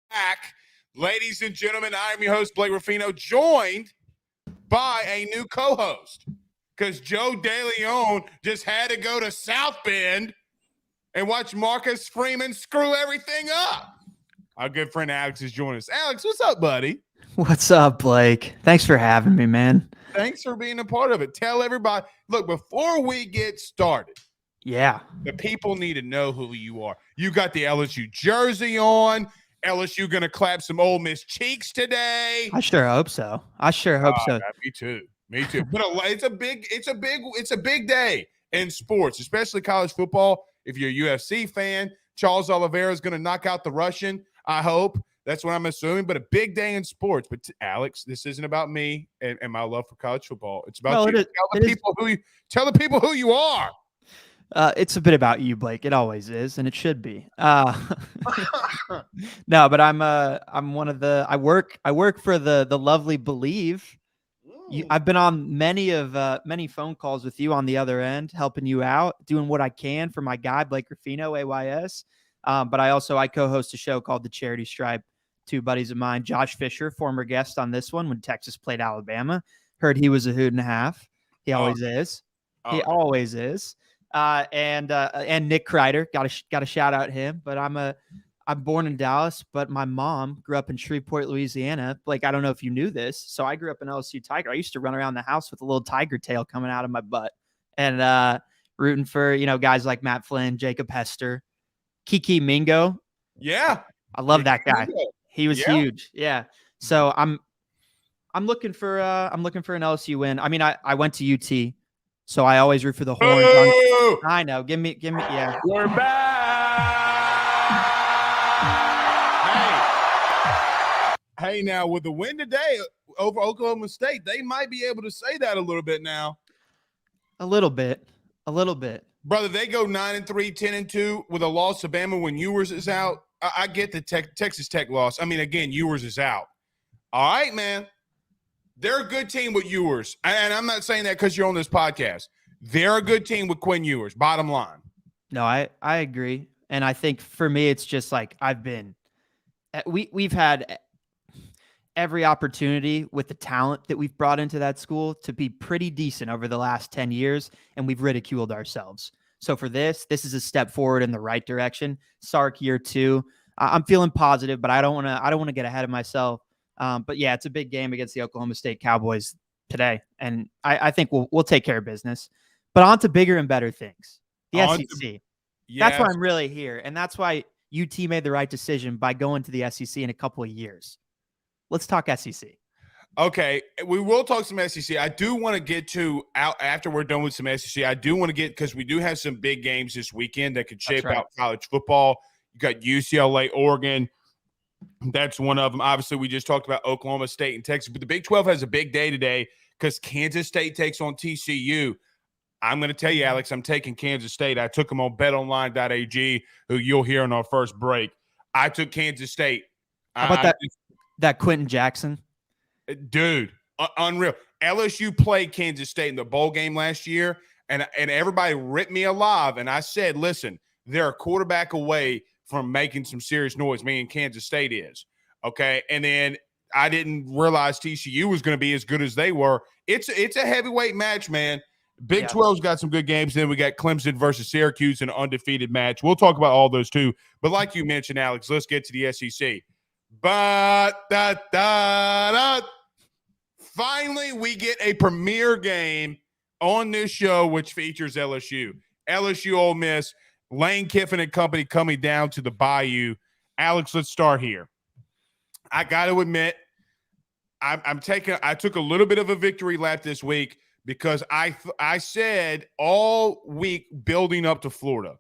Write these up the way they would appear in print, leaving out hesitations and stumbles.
back. Ladies and gentlemen, I am your host, Blake Ruffino, joined by a new co-host because Joe DeLeon just had to go to South Bend and watch Marcus Freeman screw everything up. Our good friend Alex is joining us. Alex, what's up, buddy? What's up, Blake? Thanks for having me, man. Thanks for being a part of it. Tell everybody, look, before we get started, the people need to know who you are. You got the LSU jersey on. LSU going to clap some Ole Miss cheeks today. I sure hope so. Me too. But it's a big day in sports, especially college football. If you're a UFC fan, Charles Oliveira is going to knock out the Russian. I hope. That's what I'm assuming. But a big day in sports. But Alex, this isn't about me and my love for college football. It's about you. Tell the people who you are. It's a bit about you, Blake. It always is, and it should be. No, but I'm one of the. I work for the lovely Bleav. I've been on many phone calls with you on the other end, helping you out, doing what I can for my guy Blake Ruffino, AYS. But I co-host a show called The Charity Stripe. Two buddies of mine, Josh Fisher, former guest on this one when Texas played Alabama. Heard he was a hoot and a half. He always is. He always is. And Nick Kreider, got to shout out him. But I'm born in Dallas, but my mom grew up in Shreveport, Louisiana. Like, I don't know if you knew this. So I grew up an LSU Tiger. I used to run around the house with a little tiger tail coming out of my butt and rooting for, guys like Matt Flynn, Jacob Hester, Kiki Mingo. Yeah. I love that guy. He was huge. Yeah. So I'm looking for an LSU win. I mean, I went to UT, so I always root for the Horns. I know. Give me. Yeah. We're back. Hey, now with the win today over Oklahoma State, they might be able to say that a little bit now. A little bit. Brother, they go 9-3, 10-2 with a loss to Bama when Ewers is out. I get the Texas Tech loss. I mean, again, Ewers is out. All right, man. They're a good team with Ewers. And I'm not saying that because you're on this podcast. They're a good team with Quinn Ewers, bottom line. No, I agree. And I think for me, it's just like we've had every opportunity with the talent that we've brought into that school to be pretty decent over the last 10 years, and we've ridiculed ourselves. So for this is a step forward in the right direction. Sark year 2. I'm feeling positive, but I don't want to get ahead of myself. But yeah, it's a big game against the Oklahoma State Cowboys today, and I think we'll take care of business. But on to bigger and better things. The SEC. That's why I'm really here, and that's why UT made the right decision by going to the SEC in a couple of years. Let's talk SEC. Okay, we will talk some SEC. I do want to get to after we're done with some SEC. I do want to get because we do have some big games this weekend that could shape out college football. You got UCLA, Oregon. That's one of them. Obviously, we just talked about Oklahoma State and Texas, but the Big 12 has a big day today because Kansas State takes on TCU. I'm going to tell you, Alex, I'm taking Kansas State. I took them on betonline.ag, who you'll hear in our first break. I took Kansas State. How about that Quentin Jackson? Dude, unreal. LSU played Kansas State in the bowl game last year, and everybody ripped me alive. And I said, listen, they're a quarterback away from making some serious noise, meaning Kansas State is. Okay, and then I didn't realize TCU was going to be as good as they were. It's a heavyweight match, man. Big 12's got some good games. Then we got Clemson versus Syracuse in an undefeated match. We'll talk about all those too. But like you mentioned, Alex, let's get to the SEC. Finally, we get a premier game on this show, which features LSU. LSU Ole Miss, Lane Kiffin and company coming down to the Bayou. Alex, let's start here. I got to admit, I took a little bit of a victory lap this week because I said all week building up to Florida,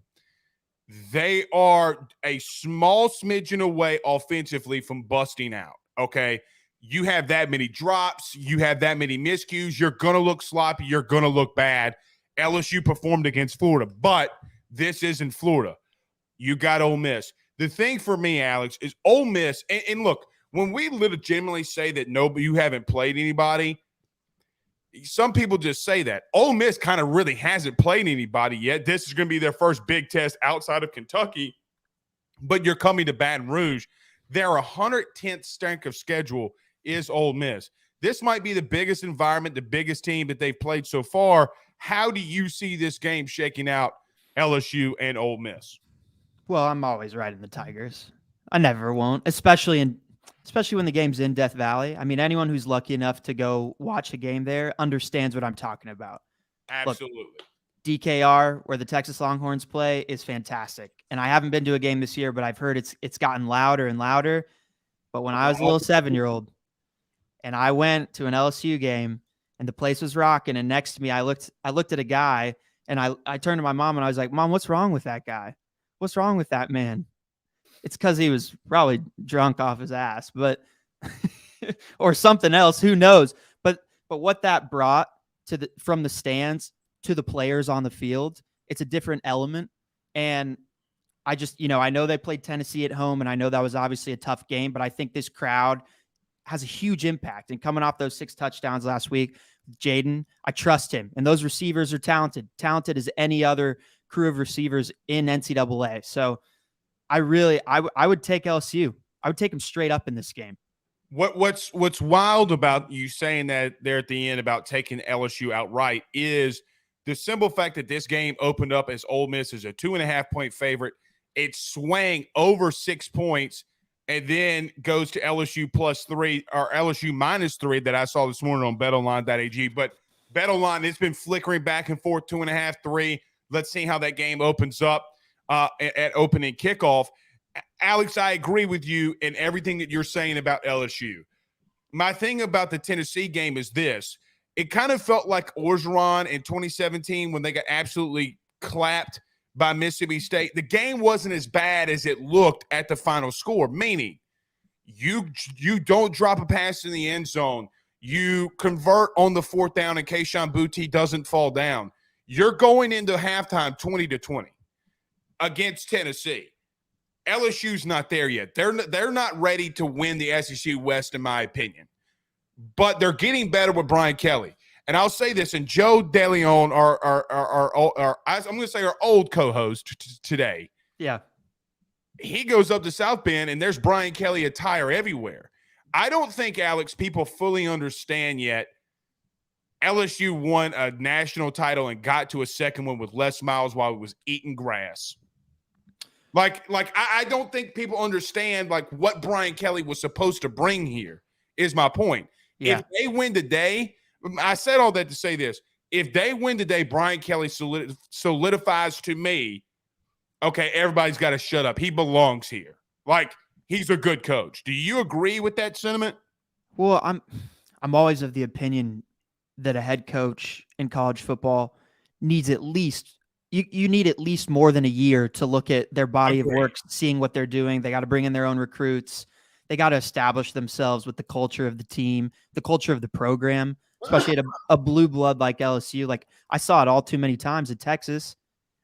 they are a small smidgen away offensively from busting out, okay? You have that many drops. You have that many miscues. You're going to look sloppy. You're going to look bad. LSU performed against Florida, but this isn't Florida. You got Ole Miss. The thing for me, Alex, is Ole Miss, and look, when we legitimately say that you haven't played anybody, some people just say that. Ole Miss kind of really hasn't played anybody yet. This is going to be their first big test outside of Kentucky, but you're coming to Baton Rouge. Their 110th strength of schedule is Ole Miss. This might be the biggest environment, the biggest team that they've played so far. How do you see this game shaking out, LSU and Ole Miss? Well, I'm always riding the Tigers. I never won't, especially when the game's in Death Valley. I mean, anyone who's lucky enough to go watch a game there understands what I'm talking about. Absolutely. Look, DKR, where the Texas Longhorns play, is fantastic. And I haven't been to a game this year, but I've heard it's gotten louder and louder. But when I was a little 7-year-old and I went to an LSU game and the place was rocking, and next to me I looked at a guy and I turned to my mom and I was like, "Mom, what's wrong with that guy? What's wrong with that man?" It's because he was probably drunk off his ass, but or something else. Who knows? But what that brought from the stands to the players on the field, it's a different element. And I just, I know they played Tennessee at home, and I know that was obviously a tough game, but I think this crowd has a huge impact. And coming off those 6 touchdowns last week, Jaden, I trust him. And those receivers are talented as any other crew of receivers in NCAA. So I would take LSU. I would take them straight up in this game. What's wild about you saying that there at the end about taking LSU outright is the simple fact that this game opened up as Ole Miss is a 2.5-point favorite. It swang over 6 points and then goes to LSU +3 or LSU -3 that I saw this morning on betonline.ag. But BetOnline, it's been flickering back and forth, 2.5, 3. Let's see how that game opens up at opening kickoff. Alex, I agree with you in everything that you're saying about LSU. My thing about the Tennessee game is this. It kind of felt like Orgeron in 2017 when they got absolutely clapped by Mississippi State. The game wasn't as bad as it looked at the final score, meaning you don't drop a pass in the end zone. You convert on the 4th down in case Kayshon Boutte doesn't fall down. You're going into halftime 20-20 against Tennessee. LSU's not there yet. They're not ready to win the SEC West, in my opinion. But they're getting better with Brian Kelly. And I'll say this, and Joe DeLeon, I'm going to say our old co-host today. Yeah. He goes up to South Bend, and there's Brian Kelly attire everywhere. I don't think, Alex, people fully understand yet LSU won a national title and got to a second one with Les Miles while he was eating grass. I don't think people understand what Brian Kelly was supposed to bring here is my point. Yeah. If they win today, I said all that to say this. If they win today, Brian Kelly solidifies to me, okay, everybody's got to shut up. He belongs here. He's a good coach. Do you agree with that sentiment? Well, I'm always of the opinion that a head coach in college football needs at least you need at least more than a year to look at their body of work, seeing what they're doing. They got to bring in their own recruits. They got to establish themselves with the culture of the team, the culture of the program, especially at a blue blood like LSU. I saw it all too many times at Texas.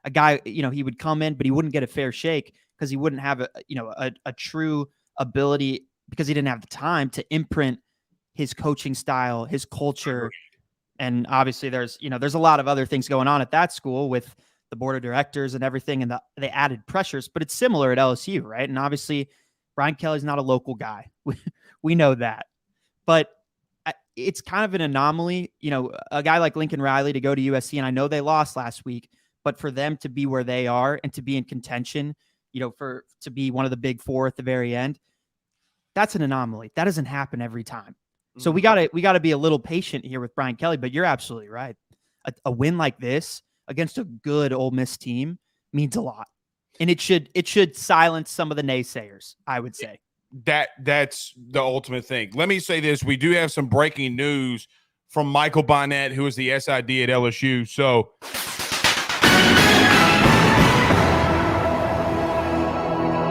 A guy, he would come in, but he wouldn't get a fair shake because he wouldn't have a true ability because he didn't have the time to imprint his coaching style, his culture. And obviously there's a lot of other things going on at that school with the board of directors and everything and the added pressures, but it's similar at LSU, right? And obviously Brian Kelly's not a local guy. We know that, but it's kind of an anomaly, a guy like Lincoln Riley to go to USC. And I know they lost last week, but for them to be where they are and to be in contention, to be one of the big 4 at the very end, that's an anomaly. That doesn't happen every time. So we gotta be a little patient here with Brian Kelly, but you're absolutely right. A win like this against a good Ole Miss team means a lot. And it should silence some of the naysayers, I would say. That's the ultimate thing. Let me say this. We do have some breaking news from Michael Bonnet, who is the SID at LSU. So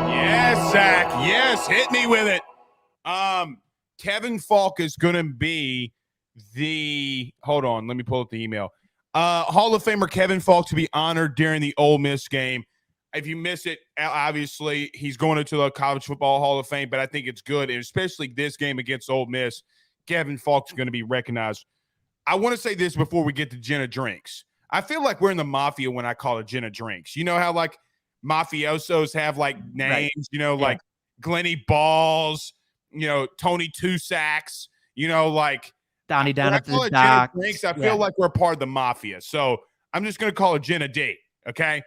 yes, Zach. Yes, hit me with it. Kevin Falk is going to be hold on, let me pull up the email. Hall of Famer Kevin Falk to be honored during the Ole Miss game. If you miss it, obviously he's going into the College Football Hall of Fame, but I think it's good, and especially this game against Ole Miss, Kevin Falk's going to be recognized. I want to say this before we get to Jenna Drinks. I feel like we're in the mafia when I call it Jenna Drinks. You know how mafiosos have names, right. Glenny Balls, Tony Two Sacks, like Donnie down when I at call the it Jenna dock. Drinks, I feel like we're part of the mafia. So I'm just going to call it Jenna D. Okay.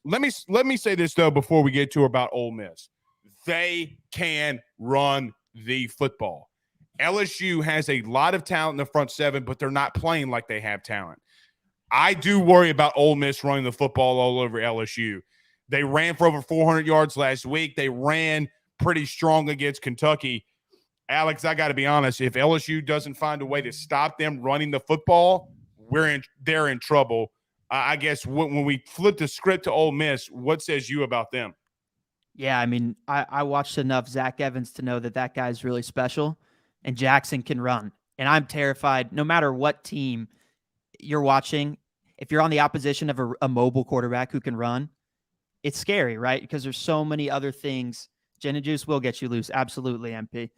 Let me say this though before we get to about Ole Miss. They can run the football. LSU has a lot of talent in the front seven, but they're not playing like they have talent. I do worry about Ole Miss running the football all over LSU. They ran for over 400 yards last week. They ran pretty strong against Kentucky. Alex, I got to be honest. If LSU doesn't find a way to stop them running the football, they're in trouble. I guess when we flip the script to Ole Miss, what says you about them? Yeah, I mean, I watched enough Zach Evans to know that guy's really special, and Jackson can run. And I'm terrified no matter what team you're watching. If you're on the opposition of a mobile quarterback who can run, it's scary, right? Because there's so many other things. Gin and juice will get you loose. Absolutely, MP.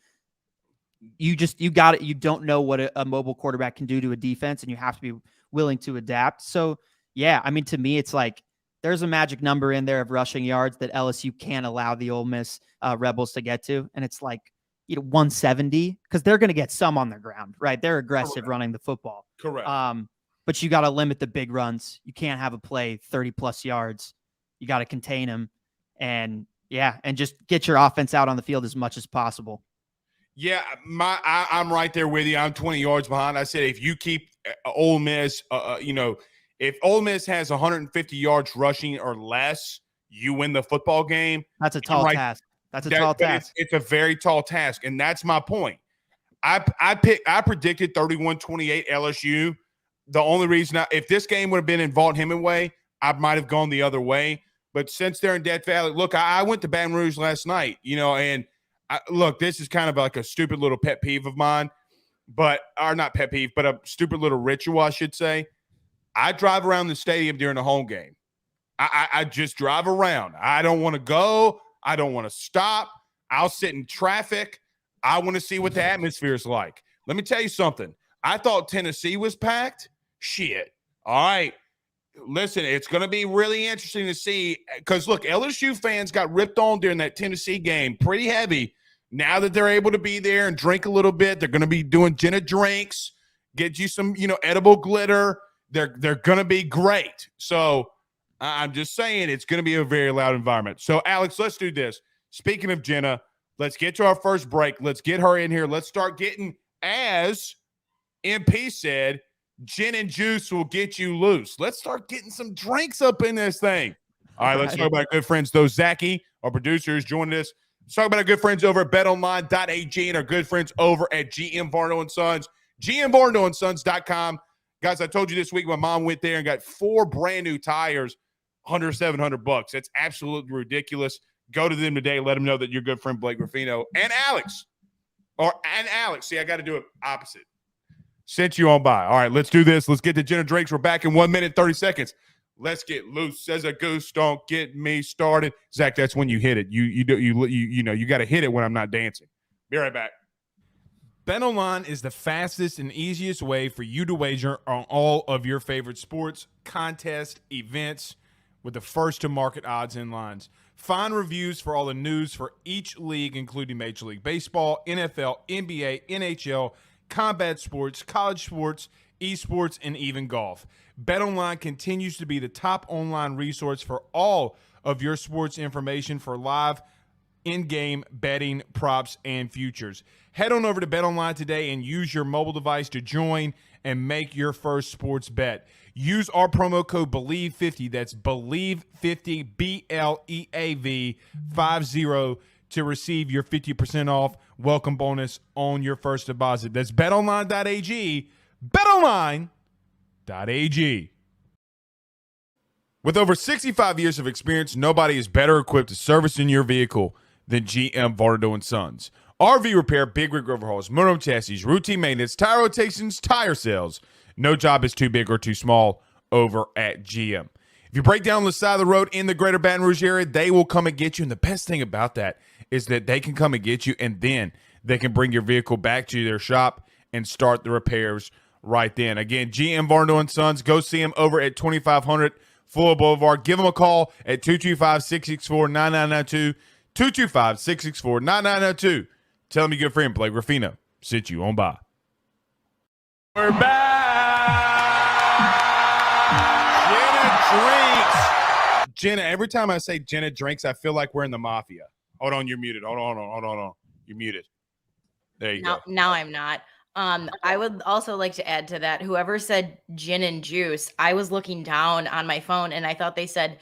You got it. You don't know what a mobile quarterback can do to a defense, and you have to be willing to adapt. So, yeah, I mean, to me, it's like there's a magic number in there of rushing yards that LSU can't allow the Ole Miss Rebels to get to. And it's like, 170, because they're going to get some on their ground, right? They're aggressive running the football. Correct. But you got to limit the big runs. You can't have a play 30-plus yards. You got to contain them. And, and just get your offense out on the field as much as possible. Yeah, I'm right there with you. I'm 20 yards behind. I said if you keep Ole Miss, if Ole Miss has 150 yards rushing or less, you win the football game. That's a tall task. That's a tall task. It's a very tall task, and that's my point. I predicted 31-28 LSU. The only reason if this game would have been in Vaught-Hemingway, I might have gone the other way. But since they're in Death Valley, look, I went to Baton Rouge last night, and look, this is kind of like a stupid little pet peeve of mine, but a stupid little ritual, I should say. I drive around the stadium during a home game. I just drive around. I don't want to go. I don't want to stop. I'll sit in traffic. I want to see what the atmosphere is like. Let me tell you something. I thought Tennessee was packed. Shit. All right. Listen, it's going to be really interesting to see because, look, LSU fans got ripped on during that Tennessee game pretty heavy. Now that they're able to be there and drink a little bit, they're going to be doing Jenna Drinks, get you some, edible glitter. They're going to be great. So I'm just saying it's going to be a very loud environment. So, Alex, let's do this. Speaking of Jenna, let's get to our first break. Let's get her in here. Let's start getting, as MP said, gin and juice will get you loose. Let's start getting some drinks up in this thing. All right, let's talk about our good friends, though. Zachy, our producer, is joining us. Let's talk about our good friends over at betonline.ag and our good friends over at GM Varno & Sons, gmvarnosons.com. Guys, I told you this week my mom went there and got 4 brand new tires, under $700. That's absolutely ridiculous. Go to them today. Let them know that your good friend Blake Ruffino and Alex. See, I got to do it opposite. Sent you on by. All right, let's do this. Let's get to Jenna Drinks. We're back in 1 minute, 30 seconds. Let's get loose as a goose. Don't get me started. Zach, that's when you hit it. You got to hit it when I'm not dancing. Be right back. BetOnline is the fastest and easiest way for you to wager on all of your favorite sports, contests, events with the first-to-market odds and lines. Find reviews for all the news for each league, including Major League Baseball, NFL, NBA, NHL, combat sports, college sports, esports, and even golf. BetOnline continues to be the top online resource for all of your sports information for live in-game betting, props, and futures. Head on over to BetOnline today and use your mobile device to join and make your first sports bet. Use our promo code Bleav50, that's Bleav50, BLEAV 50, to receive your 50% off welcome bonus on your first deposit. That's betonline.ag, betonline.ag. With over 65 years of experience, nobody is better equipped to service in your vehicle than GM Varno & Sons. RV repair, big rig overhauls, motorhome chassis, routine maintenance, tire rotations, tire sales. No job is too big or too small over at GM. If you break down on the side of the road in the greater Baton Rouge area, they will come and get you. And the best thing about that is that they can come and get you, and then they can bring your vehicle back to their shop and start the repairs right then. Again, GM Varno & Sons. Go see them over at 2500 Fuller Boulevard. Give them a call at 225-664-9992. 225-664-9902. Tell them your good friend Bleav Ruffino sent you on by. We're back. Jenna Drinks. Jenna, every time I say Jenna Drinks, I feel like we're in the mafia. Hold on, you're muted. Hold on. You're muted. There you go. Now I'm not. I would also like to add to that, whoever said gin and juice, I was looking down on my phone and I thought they said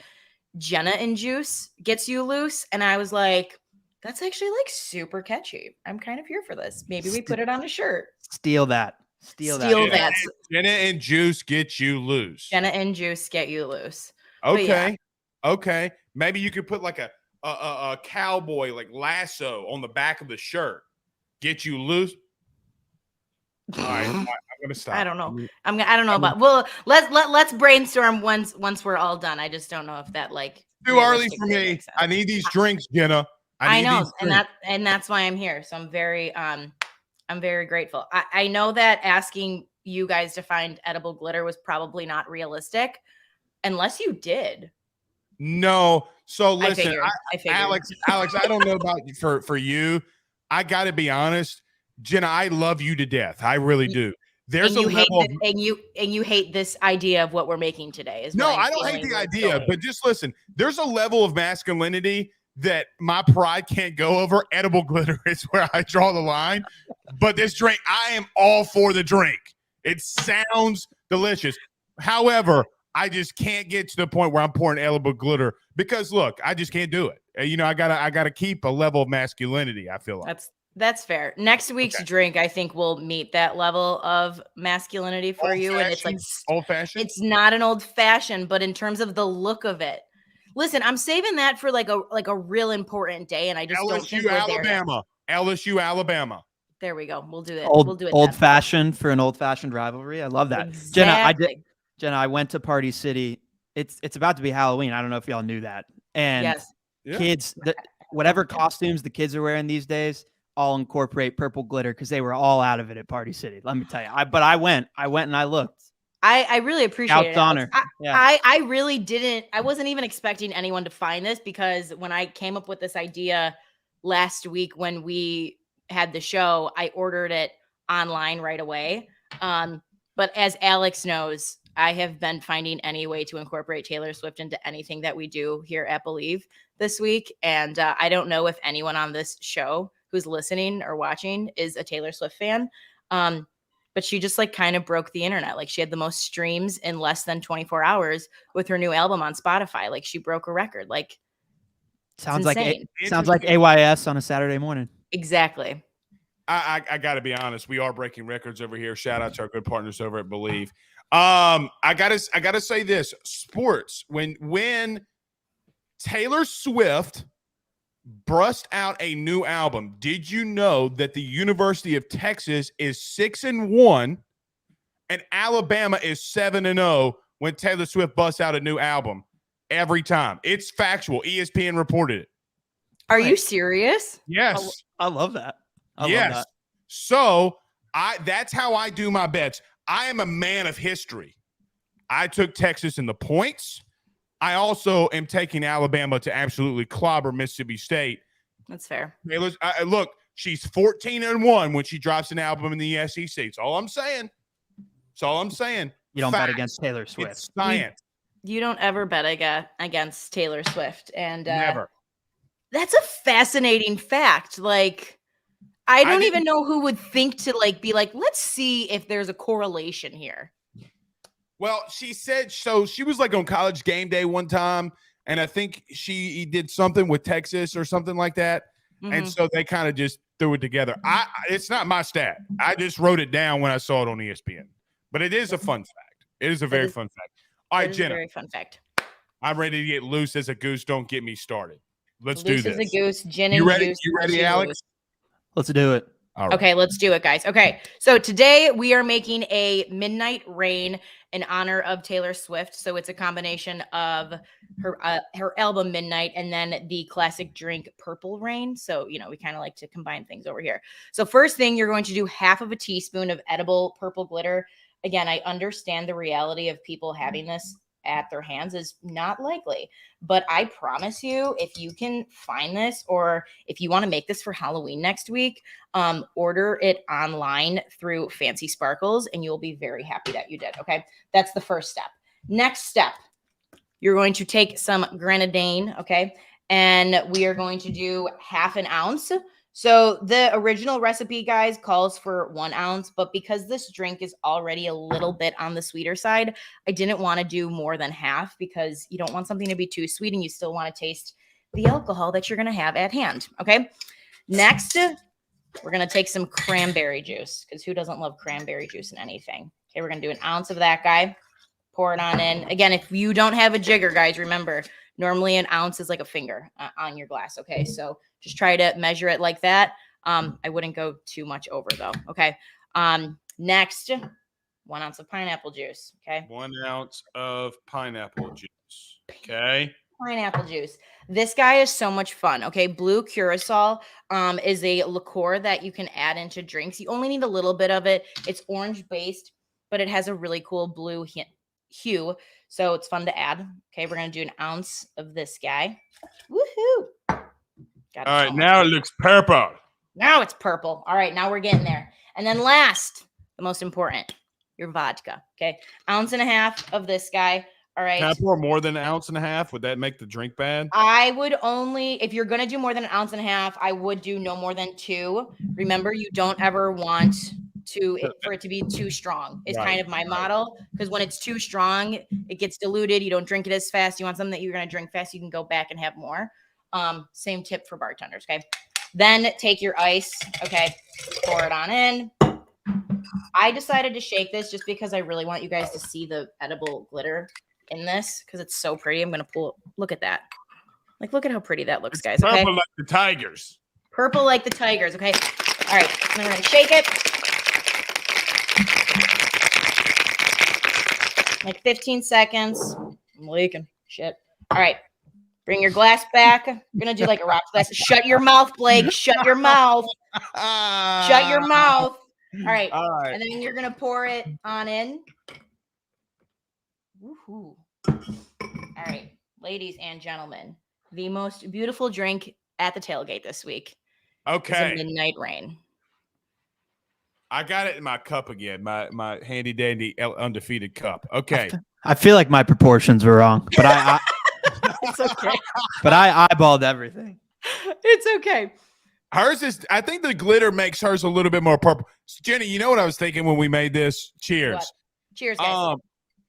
Jenna and juice gets you loose. And I was like, that's actually like super catchy. I'm kind of here for this. Maybe we put it on a shirt. Steal that. Steal that. Jenna and juice get you loose. Jenna and juice get you loose. Okay. Okay. Maybe you could put like a cowboy like lasso on the back of the shirt. Get you loose. All right, I'm gonna stop. I don't know. I don't know about. Well, let's brainstorm once we're all done. I just don't know if that like too early for me. I need these drinks, Jenna. I know, and that's why I'm here. So I'm very grateful. I know that asking you guys to find edible glitter was probably not realistic, unless you did. No. So listen, I figured. Alex, I don't know about for you. I got to be honest, Jenna. I love you to death. I really do. There's a level and you hate this idea of what we're making today. I don't hate the idea, but just listen. There's a level of masculinity that my pride can't go over. Edible glitter is where I draw the line. But this drink, I am all for the drink. It sounds delicious. However, I just can't get to the point where I'm pouring edible glitter because look, I just can't do it. You know, I gotta keep a level of masculinity. I feel like that's fair. Next week's drink, I think, will meet that level of masculinity for you, and it's like old fashioned. It's not an old fashioned, but in terms of the look of it. Listen, I'm saving that for like a real important day, and I just don't think we're Alabama. there. LSU, Alabama. There we go. We'll do it. We'll do it. Old fashioned for an old fashioned rivalry. I love that. Exactly. Jenna, I went to Party City. It's about to be Halloween. I don't know if y'all knew that. And kids, whatever costumes the kids are wearing these days, all incorporate purple glitter because they were all out of it at Party City. Let me tell you. I went and I looked. I really appreciate it. Honor. I really didn't. I wasn't even expecting anyone to find this because when I came up with this idea last week when we had the show, I ordered it online right away. But as Alex knows, I have been finding any way to incorporate Taylor Swift into anything that we do here at Bleav this week. And I don't know if anyone on this show who's listening or watching is a Taylor Swift fan. But she just like kind of broke the internet. Like she had the most streams in less than 24 hours with her new album on Spotify. Like she broke a record. Like sounds like AYS on a Saturday morning. Exactly. I got to be honest. We are breaking records over here. Shout out to our good partners over at Bleav. I gotta say this: sports. When Taylor Swift burst out a new album, did you know that the University of Texas is 6-1 and Alabama is 7-0 when Taylor Swift busts out a new album every time? It's factual. ESPN reported it. Are you serious? Yes. I love that. Yes. Love that. So that's how I do my bets. I am a man of history. I took Texas in the points. I also am taking Alabama to absolutely clobber Mississippi State. That's fair. Taylor's, look, she's 14-1 when she drops an album in the SEC. That's all I'm saying. That's all I'm saying. You don't bet against Taylor Swift. It's science. You don't ever bet against Taylor Swift. And never. That's a fascinating fact. Like, I don't even know who would think to like be like, let's see if there's a correlation here. Well, she said so. She was like on College Game Day one time, and I think she did something with Texas or something like that. Mm-hmm. And so they kind of just threw it together. It's not my stat. I just wrote it down when I saw it on ESPN. But it is a fun fact. It is a very fun fact. All right, Jenna. Very fun fact. I'm ready to get loose as a goose. Don't get me started. Let's do this. Loose as a goose. Gin and you ready? Juice. You ready, Alex? Let's do it. All right. Okay, let's do it, guys. Okay, so today we are making a Midnight Rain in honor of Taylor Swift. So it's a combination of her album Midnight and then the classic drink Purple Rain. So, you know, we kind of like to combine things over here. So first thing, you're going to do half of a teaspoon of edible purple glitter. Again, I understand the reality of people having this at their hands is not likely. But I promise you, if you can find this, or if you want to make this for Halloween next week, order it online through Fancy Sparkles, and you'll be very happy that you did. Okay, that's the first step. Next step, you're going to take some grenadine, okay, and we are going to do 1/2 ounce. So the original recipe, guys, calls for 1 ounce, but because this drink is already a little bit on the sweeter side, I didn't want to do more than half, because you don't want something to be too sweet and you still want to taste the alcohol that you're going to have at hand, okay? Next, we're going to take some cranberry juice, because who doesn't love cranberry juice in anything? Okay, we're going to do 1 ounce of that guy. Pour it on in. Again, if you don't have a jigger, guys, remember, normally 1 ounce is like a finger on your glass, okay? So just try to measure it like that. I wouldn't go too much over, though, okay? Next, 1 ounce of pineapple juice, okay? 1 ounce of pineapple juice, okay? Pineapple juice. This guy is so much fun, okay? Blue Curacao is a liqueur that you can add into drinks. You only need a little bit of it. It's orange-based, but it has a really cool blue hue, so it's fun to add. Okay, we're going to do 1 ounce of this guy. Woohoo! All right, now it looks purple. Now it's purple. All right, now we're getting there. And then last, the most important, your vodka. Okay, 1.5 ounces of this guy. All right. Can I pour more than 1.5 ounces? Would that make the drink bad? I would only, if you're going to do more than 1.5 ounces, I would do no more than 2. Remember, you don't ever want for it to be too strong. It's kind of my model, because when it's too strong, it gets diluted. You don't drink it as fast. You want something that you're going to drink fast, you can go back and have more. Same tip for bartenders, okay? Then take your ice, okay? Pour it on in. I decided to shake this just because I really want you guys to see the edible glitter in this, because it's so pretty. I'm going to pull, look at that. Like, look at how pretty that looks, guys, okay? Purple like the tigers. Purple like the tigers, okay? All right, and then we're going to shake it. Like 15 seconds. I'm leaking. Shit. All right. Bring your glass back. You're going to do like a rocks glass. Shut your mouth, Blake. Shut your mouth. Shut your mouth. All right. And then you're going to pour it on in. Woohoo. All right. Ladies and gentlemen, the most beautiful drink at the tailgate this week is a Midnight Rain. I got it in my cup again, my handy dandy undefeated cup. Okay. I feel like my proportions were wrong, but I It's okay. but I eyeballed everything. It's okay. Hers is, I think the glitter makes hers a little bit more purple. Jenny, you know what I was thinking when we made this? Cheers. What? Cheers, guys.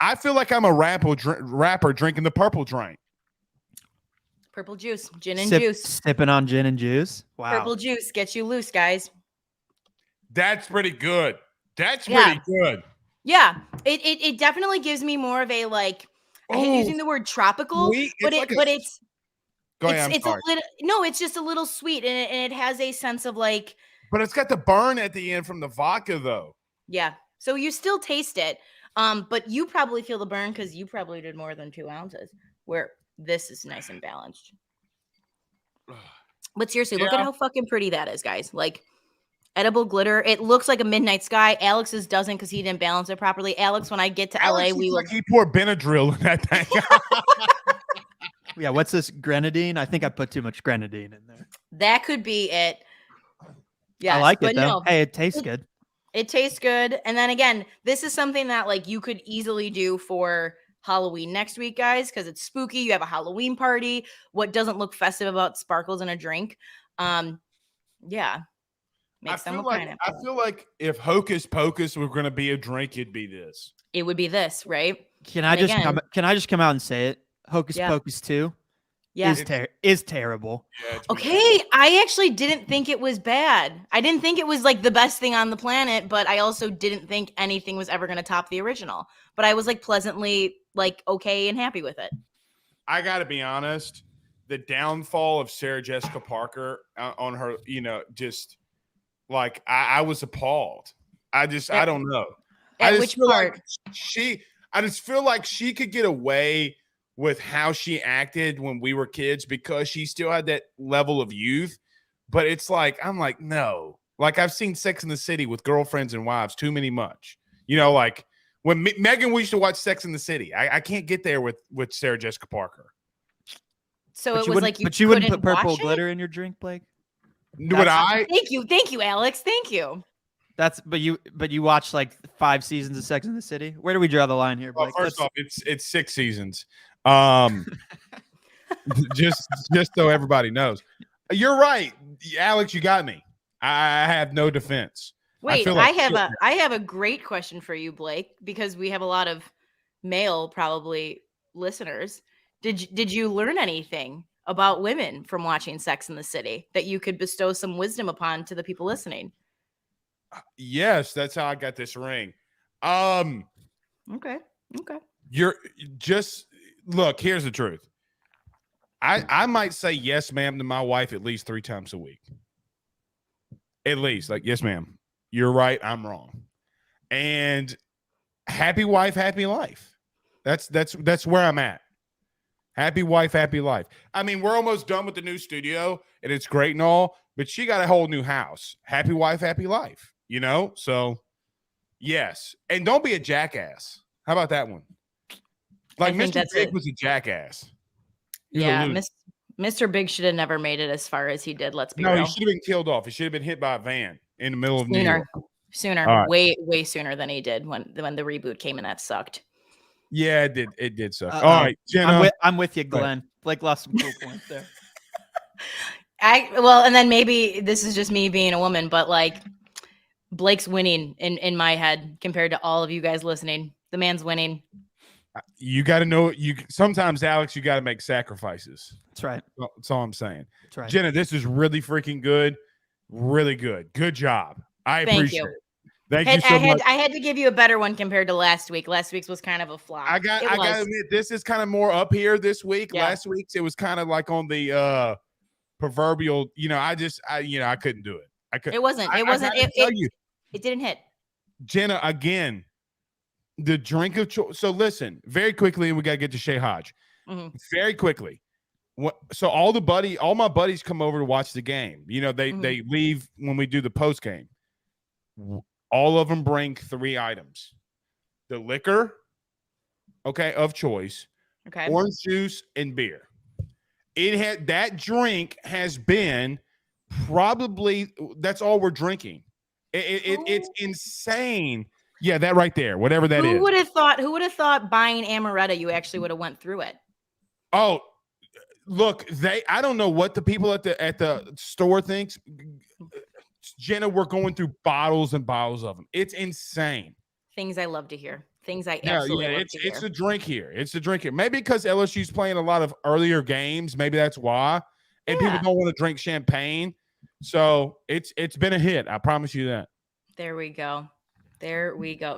I feel like I'm a rapper drinking the purple drink. Purple juice, gin and juice. Sipping on gin and juice. Wow. Purple juice gets you loose, guys. That's pretty good. That's pretty good. Yeah, it definitely gives me more of a, like, I hate using the word tropical, but it's Go ahead, I'm sorry. a little, no, it's just a little sweet, and it has a sense of, like, but it's got the burn at the end from the vodka, though. Yeah, so you still taste it, but you probably feel the burn because you probably did more than 2 ounces, where this is nice and balanced. But seriously, look at how fucking pretty that is, guys. Like, edible glitter. It looks like a midnight sky. Alex's doesn't because he didn't balance it properly. Alex, when I get to LA, we will. He poured Benadryl in that thing. Yeah, what's this grenadine? I think I put too much grenadine in there. That could be it. Yeah, I like it though. No, hey, it tastes good. It tastes good. And then again, this is something that, like, you could easily do for Halloween next week, guys, because it's spooky. You have a Halloween party. What doesn't look festive about sparkles in a drink? Yeah. I feel like if Hocus Pocus were going to be a drink, it'd be this. It would be this, right? Can I just come out and say it? Hocus Pocus 2 is terrible. Yeah, okay, I actually didn't think it was bad. I didn't think it was like the best thing on the planet, but I also didn't think anything was ever going to top the original. But I was like pleasantly like okay and happy with it. I got to be honest, the downfall of Sarah Jessica Parker on her, just like I was appalled. I don't know. Which part? I just feel like she could get away with how she acted when we were kids because she still had that level of youth. But it's like, I'm like, no. Like, I've seen Sex in the City with girlfriends and wives too much. Like When Megan, we used to watch Sex in the City. I can't get there with Sarah Jessica Parker. So But it you was wouldn't- like you but you wouldn't couldn't put purple watch it? glitter in your drink, Bleav. Would I? Thank you, Alex. Thank you. But you watched like 5 seasons of Sex in the City. Where do we draw the line here, Well, Bleav? first off, it's 6 seasons. Just so everybody knows. You're right, Alex. You got me. I have no defense. Wait, feel I like have shit I have a great question for you, Bleav, because we have a lot of male probably listeners. Did you learn anything about women from watching Sex in the City that you could bestow some wisdom upon to the people listening? Yes, that's how I got this ring. Okay. You're just look, here's the truth. I might say yes, ma'am, to my wife at least 3 times a week. At least, like, yes, ma'am. You're right, I'm wrong. And happy wife, happy life. That's where I'm at. Happy wife, happy life. I mean, we're almost done with the new studio, and it's great and all, but she got a whole new house. Happy wife, happy life. You know? So, yes. And don't be a jackass. How about that one? Like, Mr. Big was a jackass. He's a loser. Mr. Big should have never made it as far as he did. Let's be No, real. he should have been killed off. He should have been hit by a van in the middle of New York. Sooner, All right. way sooner than he did when the reboot came, and that sucked. Yeah, it did. It did suck. Uh-oh. All right, Jenna. I'm with you, Glenn. Bleav lost some cool points there. And then maybe this is just me being a woman, but like Blake's winning in my head compared to all of you guys listening. The man's winning. You got to know. Sometimes, Alex, you got to make sacrifices. That's right. That's all I'm saying. That's right. Jenna, this is really freaking good. Really good. Good job. I Thank appreciate you. it. Thank you so much. I had to give you a better one compared to last week. Last week's was kind of a flop. I got to admit, this is kind of more up here this week. Yeah. Last week's it was kind of like on the proverbial. I couldn't do it. I couldn't. It wasn't. It didn't hit. Jenna, again, the drink of choice. So listen, very quickly, and we got to get to Shay Hodge. Mhm. Very quickly. So all my buddies come over to watch the game. They leave when we do the post game. All of them bring 3 items: the liquor, of choice, orange juice, and beer. That drink has been probably that's all we're drinking. It's insane. Yeah, that right there, whatever that is. Who would have thought buying amaretto? You actually would have went through it. Oh, look, I don't know what the people at the store thinks. Jenna, we're going through bottles and bottles of them. It's insane. Things I love to hear. Things I absolutely love to hear. It's a drink here. It's a drink here. Maybe because LSU's playing a lot of earlier games. Maybe that's why. And people don't want to drink champagne. So it's been a hit. I promise you that. There we go.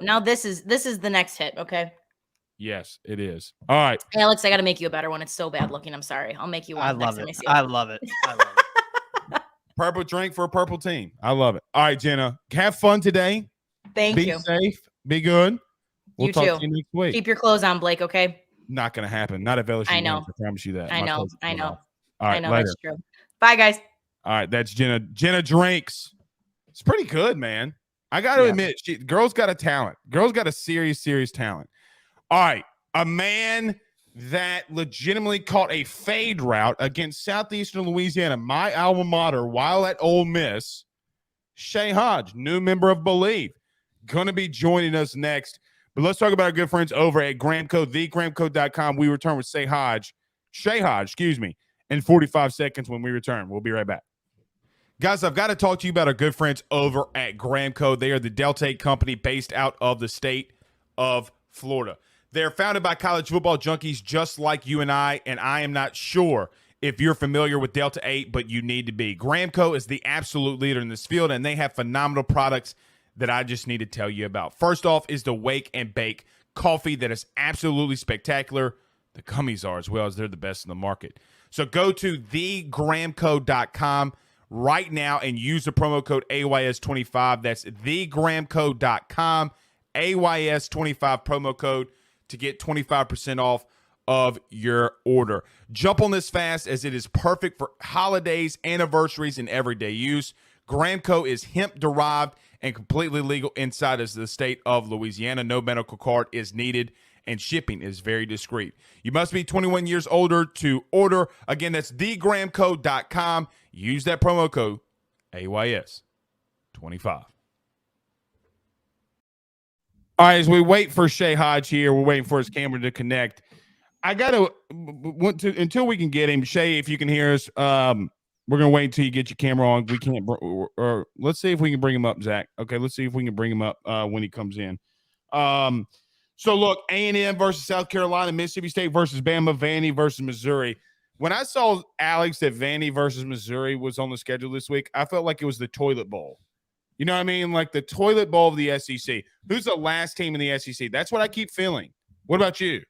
Now this is the next hit. Okay. Yes, it is. All right, Alex, I got to make you a better one. It's so bad looking. I'm sorry. I'll make you one. I love it. I love it. Purple drink for a purple team. I love it. All right, Jenna, have fun today. Thank you. Be safe. Be good. We'll You talk too. to you next week. Keep your clothes on, Blake. Okay. Not going to happen. Not if LSU I know. wins, I promise you that. I My know. clothes are I coming know. off. All right, I know later. that's true. Bye, guys. All right, that's Jenna. Jenna Drinks. It's pretty good, man. I got to admit, girl's got a talent. Girl's got a serious talent. All right, a man that legitimately caught a fade route against Southeastern Louisiana, my alma mater, while at Ole Miss. Shay Hodge, new member of Bleav, going to be joining us next. But let's talk about our good friends over at Gramco, thegramco.com. We return with Shay Hodge, in 45 seconds when we return. We'll be right back. Guys, I've got to talk to you about our good friends over at Gramco. They are the Delta 8 company based out of the state of Florida. They're founded by college football junkies just like you and I am not sure if you're familiar with Delta 8, but you need to be. Gramco is the absolute leader in this field, and they have phenomenal products that I just need to tell you about. First off is the Wake and Bake coffee that is absolutely spectacular. The gummies are as well, as they're the best in the market. So go to thegramco.com right now and use the promo code AYS25. That's thegramco.com, AYS25 promo code to get 25% off of your order. Jump on this fast as it is perfect for holidays, anniversaries, and everyday use. Gramco is hemp-derived and completely legal inside of the state of Louisiana. No medical card is needed, and shipping is very discreet. You must be 21 years older to order. Again, that's thegramco.com. Use that promo code AYS25. All right, as we wait for Shay Hodge here, we're waiting for his camera to connect. I gotta until we can get him. Shay, if you can hear us, we're gonna wait until you get your camera on. We can't, or let's see if we can bring him up, Zach. Okay, let's see if we can bring him up when he comes in. So look, A&M versus South Carolina, Mississippi State versus Bama, Vandy versus Missouri. When I saw Alex that Vandy versus Missouri was on the schedule this week, I felt like it was the toilet bowl. You know what I mean? Like the toilet bowl of the SEC. Who's the last team in the SEC? That's what I keep feeling. What about you?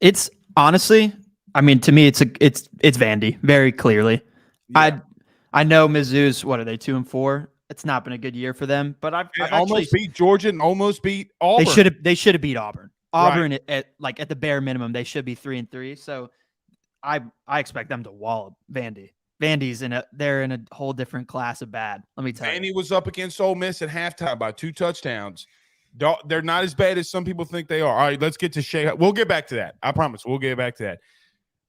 It's honestly, I mean, to me, it's Vandy very clearly. Yeah. I know Mizzou's, what are they, 2-4? It's not been a good year for them, but I've almost beat Georgia and almost beat Auburn. They should have beat Auburn. Auburn at the bare minimum, they should be 3-3. So I expect them to wallop Vandy. Vandy's they're in a whole different class of bad. Let me tell you. Vandy was up against Ole Miss at halftime by 2 touchdowns. They're not as bad as some people think they are. All right, let's get to Shay. We'll get back to that. I promise. We'll get back to that.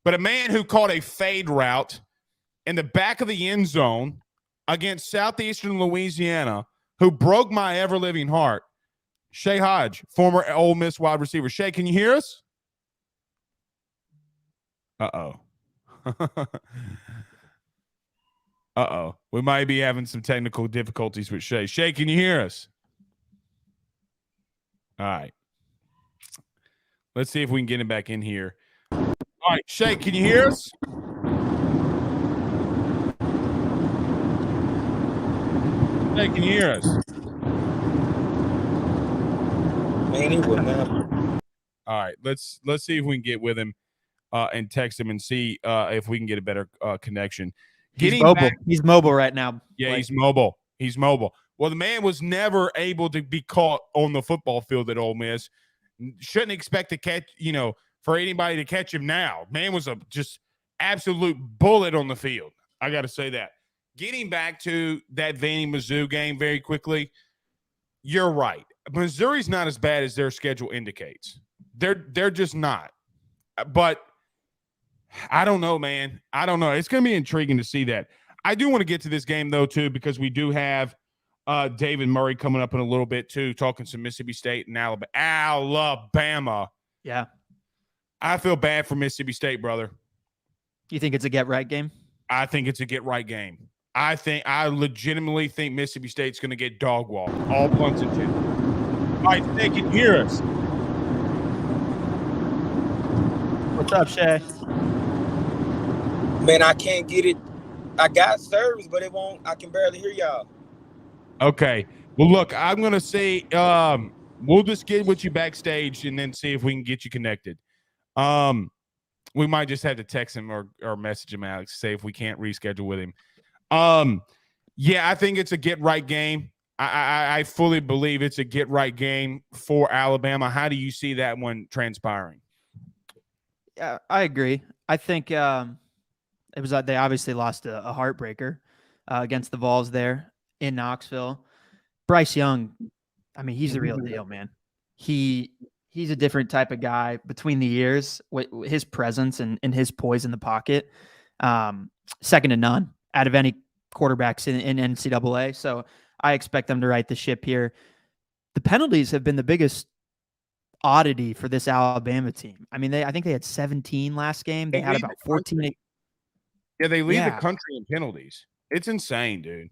But a man who caught a fade route in the back of the end zone against Southeastern Louisiana, who broke my ever-living heart, Shay Hodge, former Ole Miss wide receiver. Shay, can you hear us? Uh-oh. Uh-oh. We might be having some technical difficulties with Shay. Shay, can you hear us? All right. Let's see if we can get him back in here. All right, Shay, can you hear us? Shay, can you hear us? Man, he will not. All right, let's see if we can get with him and text him and see if we can get a better connection. He's mobile. He's mobile right now. Yeah, Blake. he's mobile. He's mobile. Well, the man was never able to be caught on the football field at Ole Miss. Shouldn't expect to catch, for anybody to catch him now. Man was a just absolute bullet on the field. I got to say that. Getting back to that Vandy-Mizzou game very quickly, you're right. Missouri's not as bad as their schedule indicates. They're just not. But I don't know, man. I don't know. It's going to be intriguing to see that. I do want to get to this game, though, too, because we do have David Murray coming up in a little bit, too, talking some Mississippi State and Alabama. Yeah. I feel bad for Mississippi State, brother. You think it's a get-right game? I think it's a get-right game. I legitimately think Mississippi State's going to get dog-walked. All punts intended. All right, they can hear us. What's up, Shay? Man, I can't get it. I got service, but it won't. I can barely hear y'all. Okay. Well, look, I'm going to say we'll just get with you backstage and then see if we can get you connected. We might just have to text him or message him, Alex, say if we can't reschedule with him. Yeah, I think it's a get-right game. I fully believe it's a get-right game for Alabama. How do you see that one transpiring? Yeah, I agree. I think it was they obviously lost a heartbreaker against the Vols there in Knoxville. Bryce Young, I mean, he's the real deal, man. He's a different type of guy between the years. His presence and his poise in the pocket, second to none out of any quarterbacks in NCAA. So I expect them to right the ship here. The penalties have been the biggest oddity for this Alabama team. I mean, I think they had 17 last game. They had about 14. Yeah, they lead the country in penalties. It's insane, dude.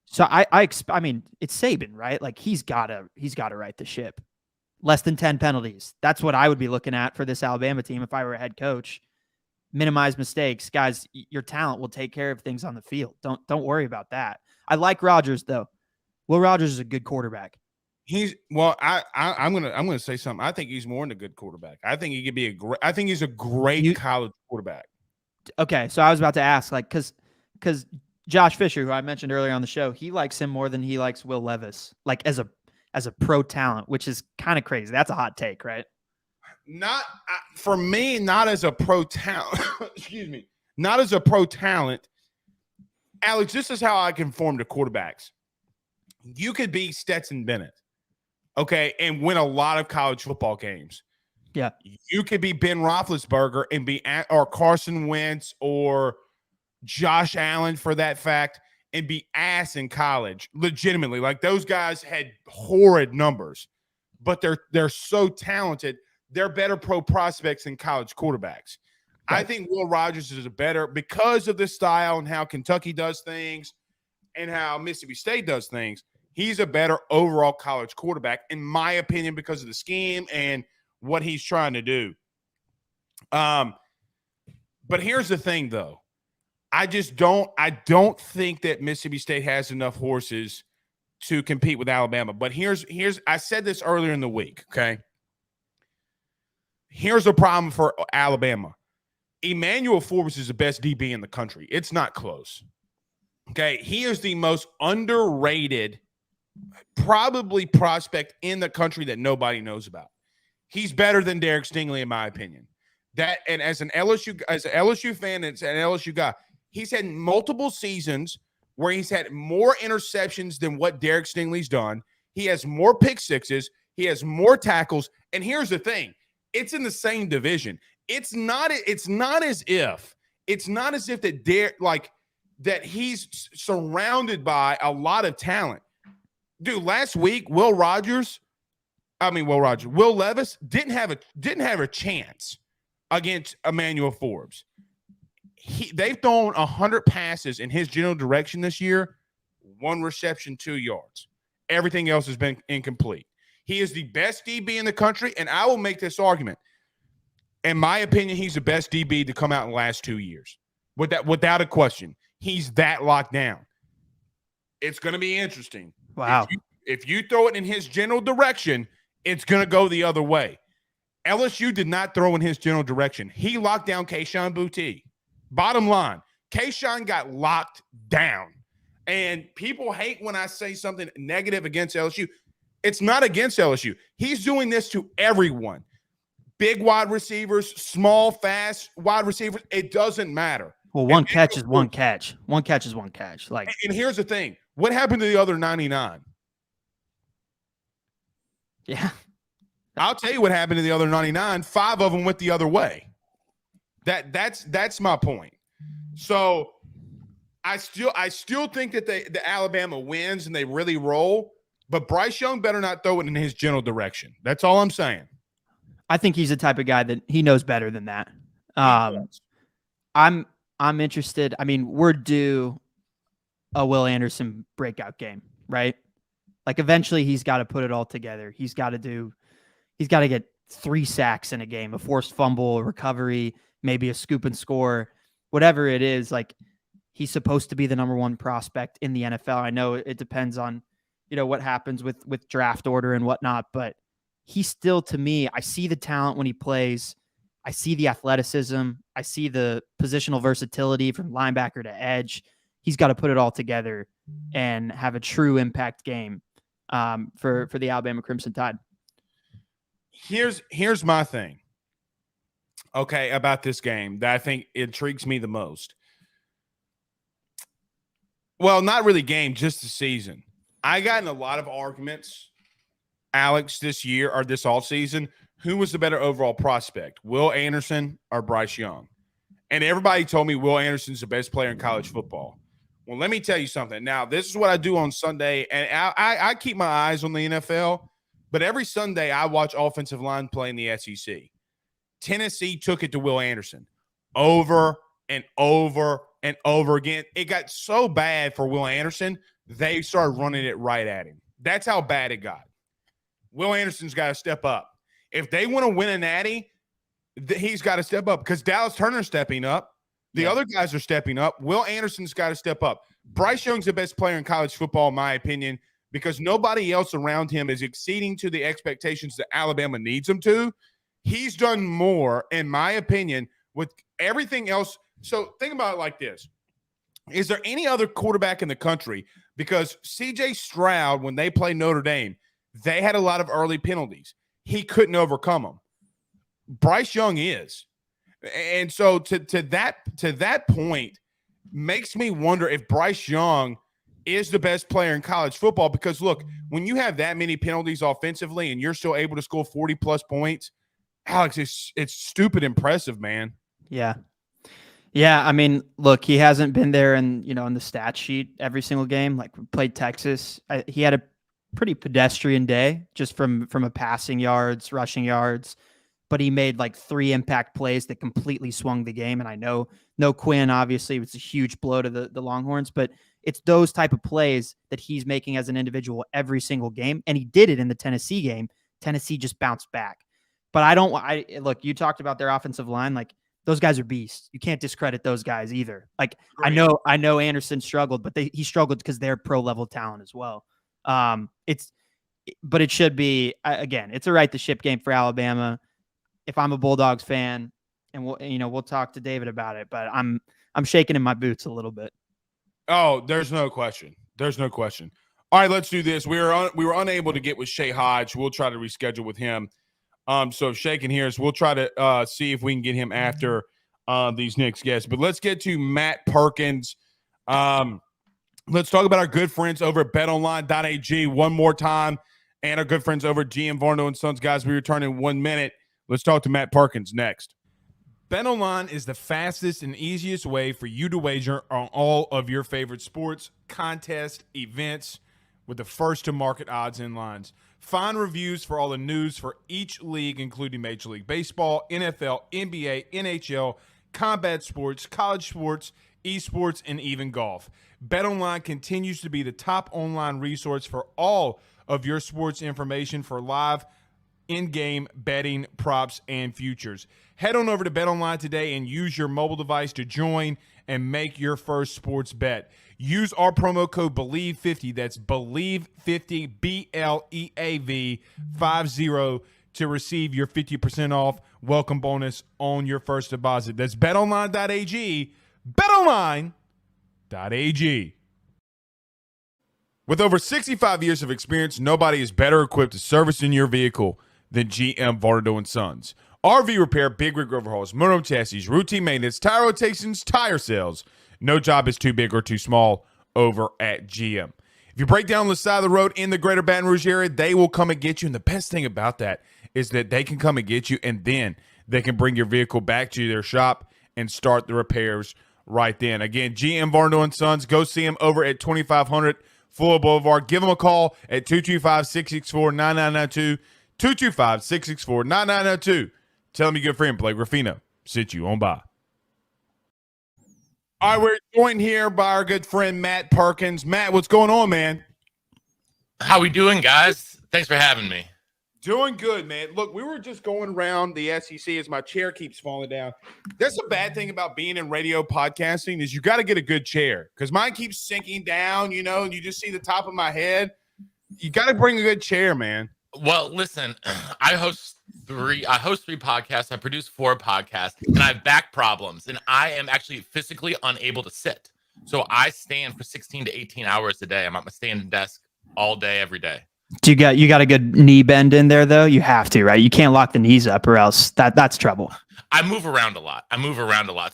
So I mean, it's Saban, right? Like he's got to right the ship. Less than 10 penalties. That's what I would be looking at for this Alabama team if I were a head coach. Minimize mistakes. Guys, your talent will take care of things on the field. Don't worry about that. I like Rodgers though. Will Rodgers is a good quarterback. I'm gonna say something. I think he's more than a good quarterback. I think he could be I think he's a great college quarterback. Okay, so I was about to ask, like, because Josh Fisher, who I mentioned earlier on the show, he likes him more than he likes Will Levis, like as a pro talent, which is kind of crazy. That's a hot take, right? Not for me, not as a pro talent. Excuse me, not as a pro talent. Alex, this is how I conform to quarterbacks. You could be Stetson Bennett, okay, and win a lot of college football games. Yeah. You could be Ben Roethlisberger and or Carson Wentz or Josh Allen for that fact and be ass in college. Legitimately, like those guys had horrid numbers, but they're so talented. They're better pro prospects than college quarterbacks. Right. I think Will Rogers is a better because of the style and how Kentucky does things and how Mississippi State does things. He's a better overall college quarterback, in my opinion, because of the scheme and what he's trying to do. But here's the thing, though. I don't think that Mississippi State has enough horses to compete with Alabama. But here's I said this earlier in the week, okay? Here's a problem for Alabama. Emmanuel Forbes is the best DB in the country. It's not close. Okay, he is the most underrated, probably prospect in the country that nobody knows about. He's better than Derek Stingley, in my opinion. And as an LSU fan, and an LSU guy, he's had multiple seasons where he's had more interceptions than what Derek Stingley's done. He has more pick sixes. He has more tackles. And here's the thing: it's in the same division. It's not as if that he's surrounded by a lot of talent. Dude, last week, Will Levis didn't have a chance against Emmanuel Forbes. They've thrown 100 passes in his general direction this year, 1 reception, 2 yards. Everything else has been incomplete. He is the best DB in the country, and I will make this argument. In my opinion, he's the best DB to come out in the last 2 years. Without a question. He's that locked down. It's going to be interesting. Wow. If you throw it in his general direction, it's going to go the other way. LSU did not throw in his general direction. He locked down Kayshon Boutte. Bottom line, Kayshon got locked down. And people hate when I say something negative against LSU. It's not against LSU. He's doing this to everyone. Big wide receivers, small, fast wide receivers. It doesn't matter. Well, one catch is one catch. One catch is one catch. And here's the thing. What happened to the other 99? Yeah. I'll tell you what happened to the other 99. 5 of them went the other way. That's my point. So I still think that the Alabama wins and they really roll, but Bryce Young better not throw it in his general direction. That's all I'm saying. I think he's the type of guy that he knows better than that. I'm interested. I mean, we're due a Will Anderson breakout game, right? Like eventually he's got to put it all together. He's got to get 3 sacks in a game, a forced fumble, a recovery, maybe a scoop and score, whatever it is. Like he's supposed to be the number 1 prospect in the NFL. I know it depends on, what happens with draft order and whatnot, but he's still, to me, I see the talent when he plays. I see the athleticism. I see the positional versatility from linebacker to edge. He's got to put it all together and have a true impact game for the Alabama Crimson Tide. Here's my thing, okay, about this game that I think intrigues me the most. Well, not really game, just the season. I got in a lot of arguments, Alex, this year or this offseason. Who was the better overall prospect, Will Anderson or Bryce Young? And everybody told me Will Anderson's the best player in college football. Well, let me tell you something. Now, this is what I do on Sunday, and I keep my eyes on the NFL, but every Sunday I watch offensive line play in the SEC. Tennessee took it to Will Anderson over and over and over again. It got so bad for Will Anderson, they started running it right at him. That's how bad it got. Will Anderson's got to step up. If they want to win a natty, he's got to step up because Dallas Turner's stepping up. The other guys are stepping up. Will Anderson's got to step up. Bryce Young's the best player in college football, in my opinion, because nobody else around him is exceeding to the expectations that Alabama needs him to. He's done more, in my opinion, with everything else. So think about it like this. Is there any other quarterback in the country? Because C.J. Stroud, when they played Notre Dame, they had a lot of early penalties. He couldn't overcome them. Bryce Young is. And so to that point, makes me wonder if Bryce Young is the best player in college football. Because look, when you have that many penalties offensively and you're still able to score 40+ points, Alex, it's stupid impressive, man. Yeah. Yeah, I mean, look, he hasn't been there in the stat sheet every single game. Like we played Texas, he had a pretty pedestrian day just from a passing yards, rushing yards, but he made like 3 impact plays that completely swung the game. And I know no Quinn, obviously, it's a huge blow to the Longhorns, but it's those type of plays that he's making as an individual every single game, and he did it in the Tennessee game. Tennessee just bounced back, but look. You talked about their offensive line, like. Those guys are beasts. You can't discredit those guys either. Like great. I know Anderson struggled, but he struggled because they're pro level talent as well. But it should be again. It's a right to ship game for Alabama. If I'm a Bulldogs fan, and we'll talk to David about it, but I'm shaking in my boots a little bit. Oh, there's no question. There's no question. All right, let's do this. We were unable to get with Shay Hodge. We'll try to reschedule with him. So if Shay can hear us, we'll try to see if we can get him after these next guests. But let's get to Matt Perkins. Let's talk about our good friends over at betonline.ag one more time, and our good friends over at GM Varno & Sons. Guys, we return in 1 minute. Let's talk to Matt Perkins next. BetOnline is the fastest and easiest way for you to wager on all of your favorite sports, contests, events with the first-to-market odds and lines. Find reviews for all the news for each league, including Major League Baseball, NFL, NBA, NHL, combat sports, college sports, esports, and even golf. BetOnline continues to be the top online resource for all of your sports information for live in-game betting, props, and futures. Head on over to BetOnline today and use your mobile device to join and make your first sports bet. Use our promo code Bleav50, that's Bleav50, BLEAV 50, to receive your 50% off welcome bonus on your first deposit. That's betonline.ag, betonline.ag. With over 65 years of experience, nobody is better equipped to service in your vehicle than GM Varno & Sons. RV repair, big rig overhauls, motorhome chassis, routine maintenance, tire rotations, tire sales. No job is too big or too small over at GM. If you break down on the side of the road in the greater Baton Rouge area, they will come and get you. And the best thing about that is that they can come and get you, and then they can bring your vehicle back to their shop and start the repairs right then. Again, GM Varno & Sons. Go see them over at 2500 Fuller Boulevard. Give them a call at 225-664-9992. 225-664-9992. Tell them your good friend Blake Ruffino sent you on by. All right, we're joined here by our good friend Matt Perkins. Matt, what's going on, man? How we doing, guys? Thanks for having me. Doing good, man. Look, we were just going around the SEC as my chair keeps falling down. That's a bad thing about being in radio podcasting is you got to get a good chair because mine keeps sinking down, and you just see the top of my head. You got to bring a good chair, man. Well, listen, I host three podcasts. I produce 4 podcasts, and I have back problems, and I am actually physically unable to sit. So I stand for 16 to 18 hours a day. I'm at my standing desk all day, every day. Do you got a good knee bend in there though? You have to, right? You can't lock the knees up or else that's trouble. I move around a lot.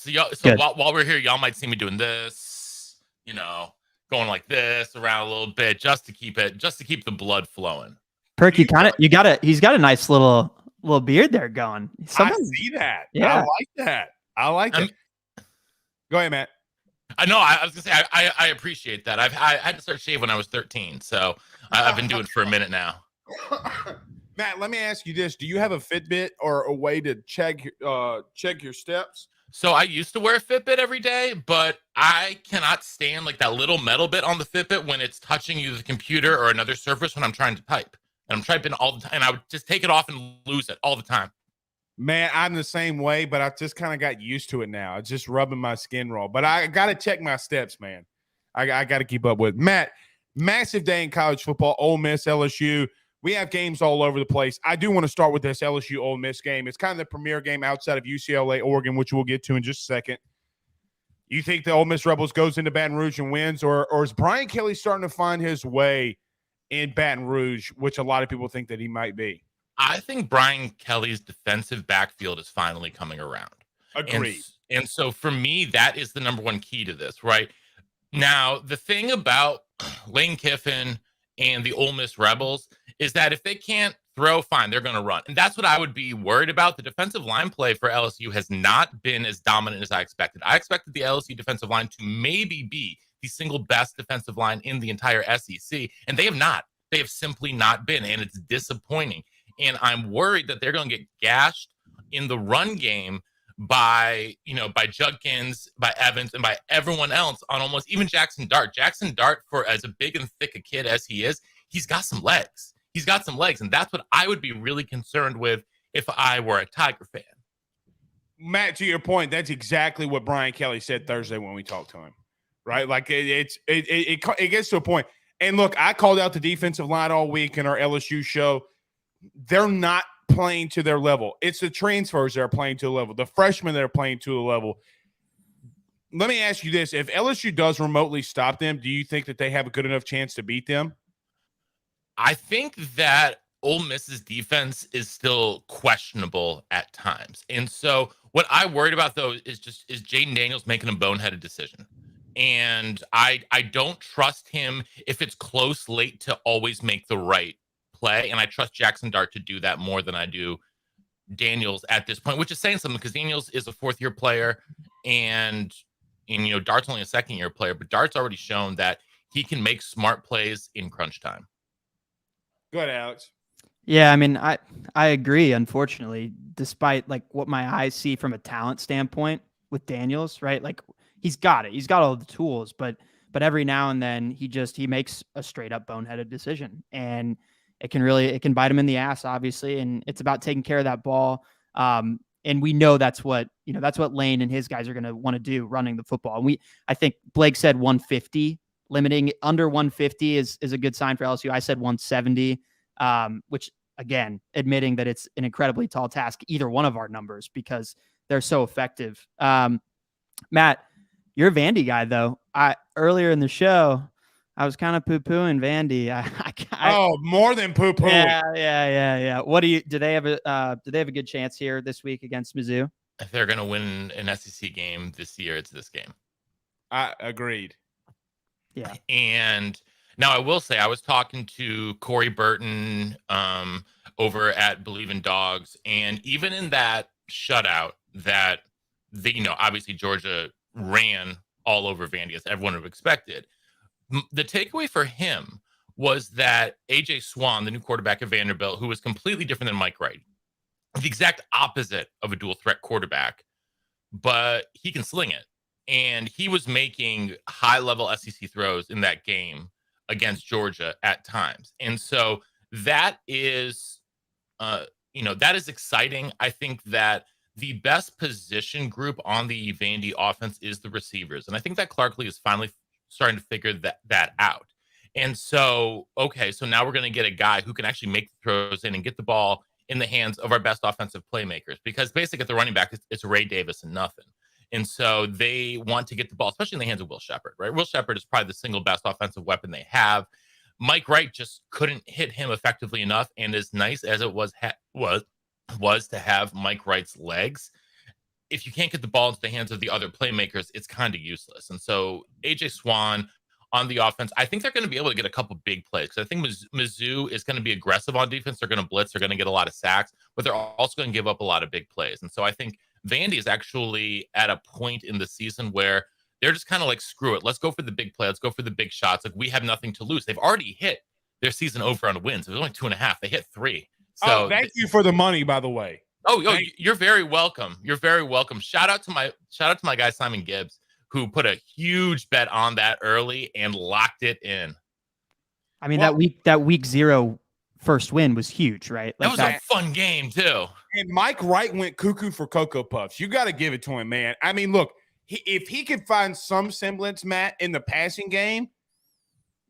So while we're here, y'all might see me doing this, going like this around a little bit just to keep the blood flowing. Perk, he's got a nice little beard there going. I see that. Yeah. I like that. Go ahead, Matt. I know. I was gonna say I appreciate that. I had to start shaving when I was 13, so I've been doing it for a minute now. Matt, let me ask you this: do you have a Fitbit or a way to check your steps? So I used to wear a Fitbit every day, but I cannot stand like that little metal bit on the Fitbit when it's touching either the computer or another surface when I'm trying to type. And I'm typing all the time, and I would just take it off and lose it all the time. Man, I'm the same way, but I just kind of got used to it now. It's just rubbing my skin raw. But I got to check my steps, man. I got to keep up with it. Matt, massive day in college football, Ole Miss, LSU. We have games all over the place. I do want to start with this LSU-Ole Miss game. It's kind of the premier game outside of UCLA, Oregon, which we'll get to in just a second. You think the Ole Miss Rebels goes into Baton Rouge and wins, or is Brian Kelly starting to find his way in Baton Rouge, which a lot of people think that he might be? I think Brian Kelly's defensive backfield is finally coming around. Agreed. And so for me, that is the number one key to this, right? Now, the thing about Lane Kiffin and the Ole Miss Rebels is that if they can't throw, fine, they're going to run. And that's what I would be worried about. The defensive line play for LSU has not been as dominant as I expected. I expected the LSU defensive line to maybe be the single best defensive line in the entire SEC, and they have not. They have simply not been, and it's disappointing. And I'm worried that they're going to get gashed in the run game by Judkins, by Evans, and by everyone else on almost even Jackson Dart. Jackson Dart, for as a big and thick a kid as he is, he's got some legs. He's got some legs, and that's what I would be really concerned with if I were a Tiger fan. Matt, to your point, that's exactly what Brian Kelly said Thursday when we talked to him, right? Like it gets to a point. And look, I called out the defensive line all week in our LSU show. They're not playing to their level. It's the transfers that are playing to the level, the freshmen that are playing to the level. Let me ask you this. If LSU does remotely stop them, do you think that they have a good enough chance to beat them? I think that Ole Miss's defense is still questionable at times. And so what I worried about, though, is Jaden Daniels making a boneheaded decision. And I don't trust him if it's close late to always make the right play. And I trust Jackson Dart to do that more than I do Daniels at this point, which is saying something because Daniels is a fourth-year player and Dart's only a second-year player, but Dart's already shown that he can make smart plays in crunch time. Go ahead, Alex. Yeah, I mean, I agree, unfortunately, despite like what my eyes see from a talent standpoint with Daniels, right? Like he's got it. He's got all the tools, but every now and then he makes a straight up boneheaded decision, and it can bite him in the ass, obviously. And it's about taking care of that ball. And we know that's what Lane and his guys are going to want to do, running the football. And I think Blake said 150. Limiting under 150 is a good sign for LSU. I said 170, which again, admitting that it's an incredibly tall task, either one of our numbers, because they're so effective. Matt, you're a Vandy guy though. Earlier in the show, I was kind of poo-pooing Vandy. More than poo-pooing. Yeah. What do they have a good chance here this week against Mizzou? If they're going to win an SEC game this year, it's this game. I agreed. Yeah. And now I will say I was talking to Corey Burton over at Bleav in Dogs, and even in that shutout that obviously Georgia ran all over Vandy as everyone would have expected. The takeaway for him was that AJ Swan, the new quarterback of Vanderbilt, who was completely different than Mike Wright, the exact opposite of a dual threat quarterback, but he can sling it. And he was making high-level SEC throws in that game against Georgia at times. And so that is, that is exciting. I think that the best position group on the Vandy offense is the receivers. And I think that Clark Lee is finally starting to figure that out. And so, so now we're going to get a guy who can actually make the throws in and get the ball in the hands of our best offensive playmakers. Because basically at the running back, it's Ray Davis and nothing. And so they want to get the ball, especially in the hands of Will Sheppard, right? Will Sheppard is probably the single best offensive weapon they have. Mike Wright just couldn't hit him effectively enough. And as nice as it was to have Mike Wright's legs, if you can't get the ball into the hands of the other playmakers, it's kind of useless. And so AJ Swan on the offense, I think they're going to be able to get a couple big plays. Because I think Mizzou is going to be aggressive on defense. They're going to blitz. They're going to get a lot of sacks, but they're also going to give up a lot of big plays. And so I think Vandy is actually at a point in the season where they're just kind of like, screw it. Let's go for the big play. Let's go for the big shots. Like, we have nothing to lose. They've already hit their season over on wins. It was only 2.5. They hit 3. So thank you for the money, by the way. You're very welcome. You're very welcome. Shout out to my guy, Simon Gibbs, who put a huge bet on that early and locked it in. I mean, that week 0 first win was huge, right? Like, that was a fun game too. And Mike Wright went cuckoo for Cocoa Puffs. You got to give it to him, man. I mean, look, if he could find some semblance, Matt, in the passing game,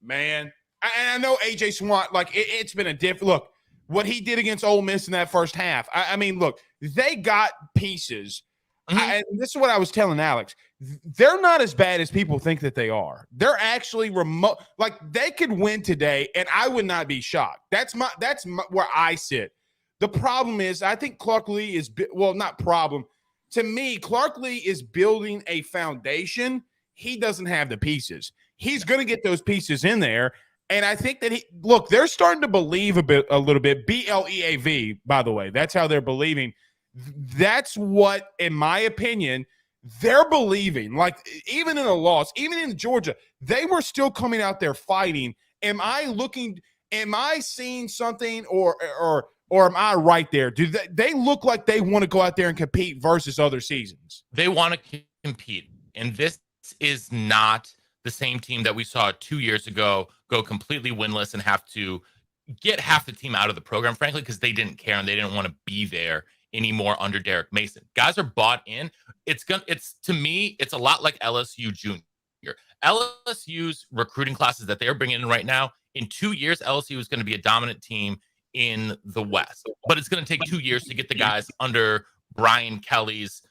man. I know AJ Swan, like it's been a look, what he did against Ole Miss in that first half. I mean, look, they got pieces. Mm-hmm. And this is what I was telling Alex. They're not as bad as people think that they are. They're actually remote. Like, they could win today, and I would not be shocked. That's where I sit. The problem is, I think Clark Lee is not problem. to me, Clark Lee is building a foundation. He doesn't have the pieces. He's going to get those pieces in there. And I think that they're starting to believe a little bit. BLEAV, by the way. That's how they're believing. That's what, in my opinion, they're believing. Like, even in a loss, even in Georgia, they were still coming out there fighting. Am I seeing something or am I right there? Do they look like they want to go out there and compete versus other seasons? They want to compete. And this is not the same team that we saw 2 years ago go completely winless and have to get half the team out of the program, frankly, because they didn't care and they didn't want to be there anymore under Derek Mason. Guys are bought in. To me, it's a lot like LSU Junior. LSU's recruiting classes that they're bringing in right now, in 2 years, LSU is going to be a dominant team in the West. But it's going to take 2 years to get the guys under Brian Kelly's,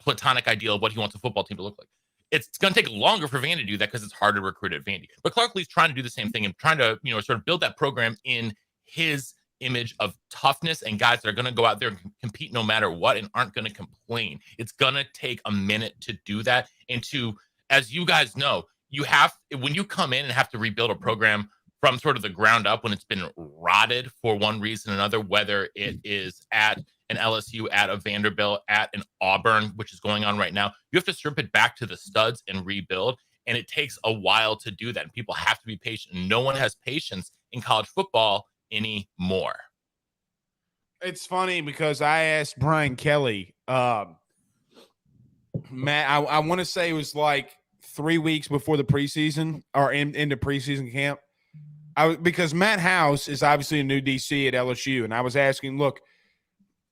platonic ideal of what he wants a football team to look like. It's going to take longer for Vandy to do that because it's harder to recruit at Vandy. But Clark Lee's trying to do the same thing and trying to, sort of build that program in his image of toughness and guys that are going to go out there and compete no matter what and aren't going to complain. It's going to take a minute to do that. And as you guys know, when you come in and have to rebuild a program from sort of the ground up when it's been rotted for one reason or another, whether it is at an LSU, at a Vanderbilt, at an Auburn, which is going on right now, you have to strip it back to the studs and rebuild. And it takes a while to do that. And people have to be patient. And no one has patience in college football anymore. It's funny because I asked Brian Kelly, Matt, I want to say it was like 3 weeks before the preseason or into preseason camp. Because Matt House is obviously a new DC at LSU. And I was asking, look,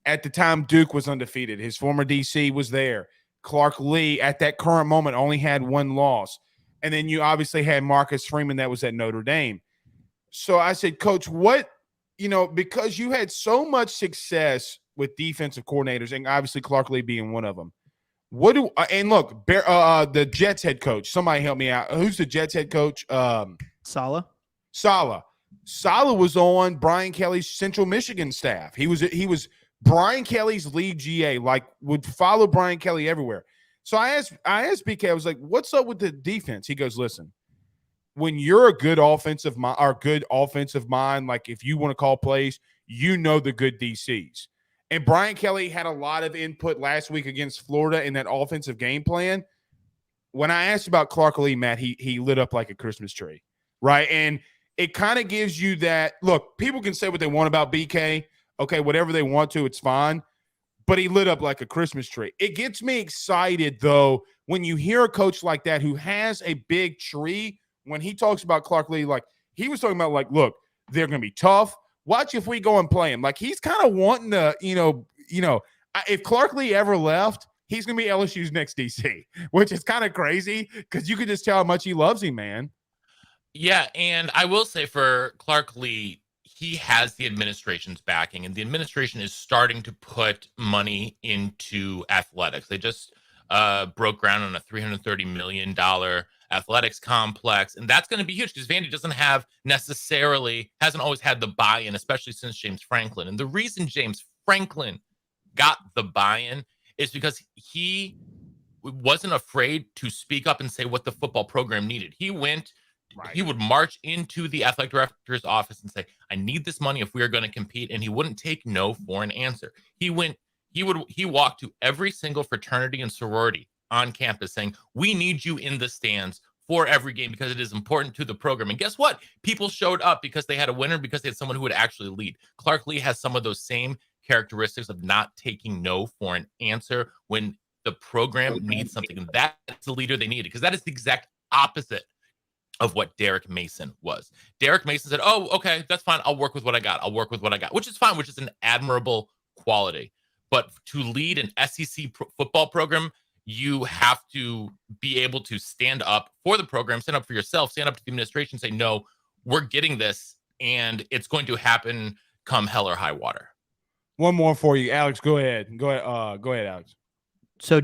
at the time Duke was undefeated. His former DC was there. Clark Lee at that current moment only had one loss. And then you obviously had Marcus Freeman that was at Notre Dame. So I said, Coach, because you had so much success with defensive coordinators, and obviously Clark Lee being one of them. The Jets head coach, somebody help me out. Who's the Jets head coach? Saleh. Saleh was on Brian Kelly's Central Michigan staff. He was Brian Kelly's lead GA, would follow Brian Kelly everywhere. So I asked BK, I was like, what's up with the defense? He goes, listen, when you're a good offensive mind, like if you want to call plays, the good DCs. And Brian Kelly had a lot of input last week against Florida in that offensive game plan. When I asked about Clark Lee, Matt, he lit up like a Christmas tree, right? And it kind of gives you that – look, people can say what they want about BK. Okay, whatever they want to, it's fine. But he lit up like a Christmas tree. It gets me excited, though, when you hear a coach like that who has a big tree. When he talks about Clark Lee, like he was talking about, like, look, they're going to be tough. Watch if we go and play him. Like he's kind of wanting to, if Clark Lee ever left, he's going to be LSU's next DC, which is kind of crazy because you could just tell how much he loves him, man. Yeah, and I will say for Clark Lee, he has the administration's backing, and the administration is starting to put money into athletics. They just broke ground on a $330 million athletics complex, and that's going to be huge because Vandy hasn't always had the buy-in, especially since James Franklin. And the reason James Franklin got the buy-in is because he wasn't afraid to speak up and say what the football program needed. He would march into the athletic director's office and say, I need this money if we are going to compete. And he wouldn't take no for an answer. He walked to every single fraternity and sorority on campus saying, we need you in the stands for every game because it is important to the program. And guess what? People showed up because they had a winner, because they had someone who would actually lead. Clark Lee has some of those same characteristics of not taking no for an answer when the program needs something. And that's the leader they needed, because that is the exact opposite of what Derek Mason was. Derek Mason said, oh, okay, that's fine. I'll work with what I got. Which is fine, which is an admirable quality. But to lead an SEC football program, you have to be able to stand up for the program, stand up for yourself, stand up to the administration, say, no, we're getting this, and it's going to happen come hell or high water. One more for you, Alex. Go ahead, Alex. So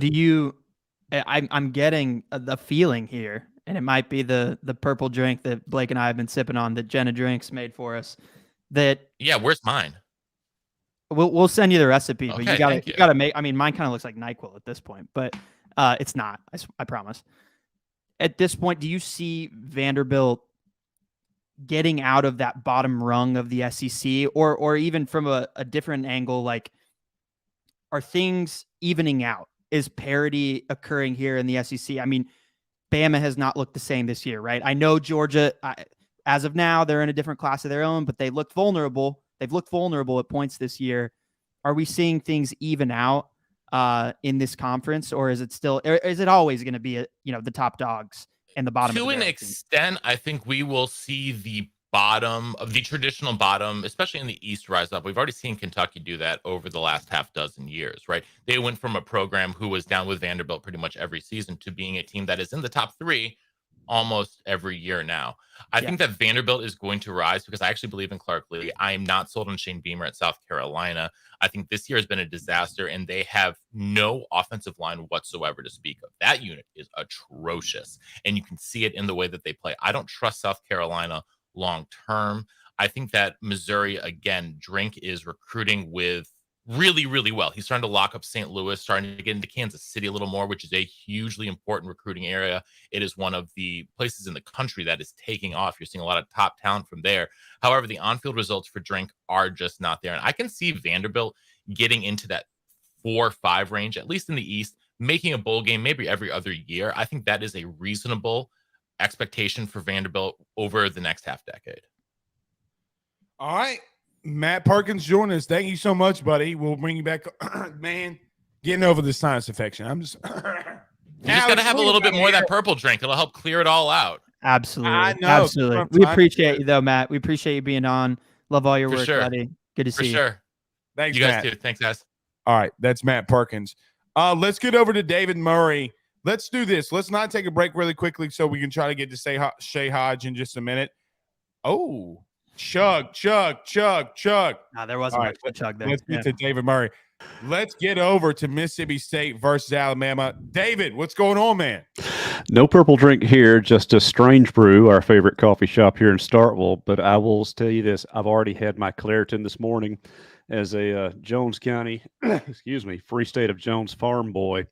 I'm getting the feeling here, and it might be the purple drink that Blake and I have been sipping on that Jenna Drinks made for us. Yeah, where's mine? We'll send you the recipe, but Okay, you gotta thank you. you gotta make. I mean, mine kind of looks like NyQuil at this point, but it's not. I promise. At this point, do you see Vanderbilt getting out of that bottom rung of the SEC, or even from a different angle, like are things evening out? Is parity occurring here in the SEC? I mean, Bama has not looked the same this year, right? I know Georgia, as of now, they're in a different class of their own, but they looked vulnerable. They've looked vulnerable at points this year. Are we seeing things even out in this conference, or is it always going to be the top dogs and the bottom? To an extent, I think we will see the bottom of the traditional bottom, especially in the East, rise up. We've already seen Kentucky do that over the last half dozen years, right? They went from a program who was down with Vanderbilt pretty much every season to being a team that is in the top 3 almost every year now. I think that Vanderbilt is going to rise because I actually believe in Clark Lee. I am not sold on Shane Beamer at South Carolina. I think this year has been a disaster, and they have no offensive line whatsoever to speak of. That unit is atrocious, and you can see it in the way that they play. I don't trust South Carolina long term. I think that Missouri, again, Drink is recruiting with really, really well. He's starting to lock up St. Louis, starting to get into Kansas City a little more, which is a hugely important recruiting area. It is one of the places in the country that is taking off. You're seeing a lot of top talent from there. However, the on-field results for Drink are just not there. And I can see Vanderbilt getting into that 4-5 range, at least in the East, making a bowl game maybe every other year. I think that is a reasonable expectation for Vanderbilt over the next half decade. All right. Matt Perkins joined us. Thank you so much, buddy. We'll bring you back. Man, getting over the sinus infection. I'm just you just got to have a little bit more of that purple drink. It'll help clear it all out. Absolutely. I know. Absolutely. We appreciate you, though, Matt. We appreciate you being on. Love all your work, buddy. Good to see you. For sure. Thanks, you guys Matt. too. Thanks, guys. All right. That's Matt Perkins. Let's get over to David Murray. Let's do this. Let's not take a break really quickly so we can try to get to Shay Hodge in just a minute. Oh, chug. No, there wasn't much chug there. Let's get to David Murray. Let's get over to Mississippi State versus Alabama. David, what's going on, man? No purple drink here, just a Strange Brew, our favorite coffee shop here in Starkville. But I will tell you this, I've already had my Claritin this morning as a Jones County, Free State of Jones farm boy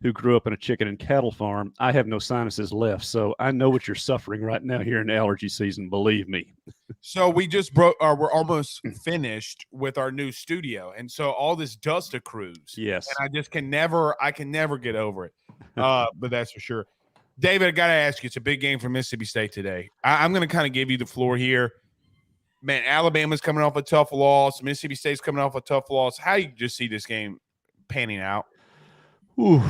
who grew up in a chicken and cattle farm. I have no sinuses left, so I know what you're suffering right now here in allergy season, believe me. So we just we're almost finished with our new studio, and so all this dust accrues. Yes. And I can never get over it. But that's for sure. David, I got to ask you, it's a big game for Mississippi State today. I'm going to kind of give you the floor here. Man, Alabama's coming off a tough loss. Mississippi State's coming off a tough loss. How do you just see this game panning out? Ooh,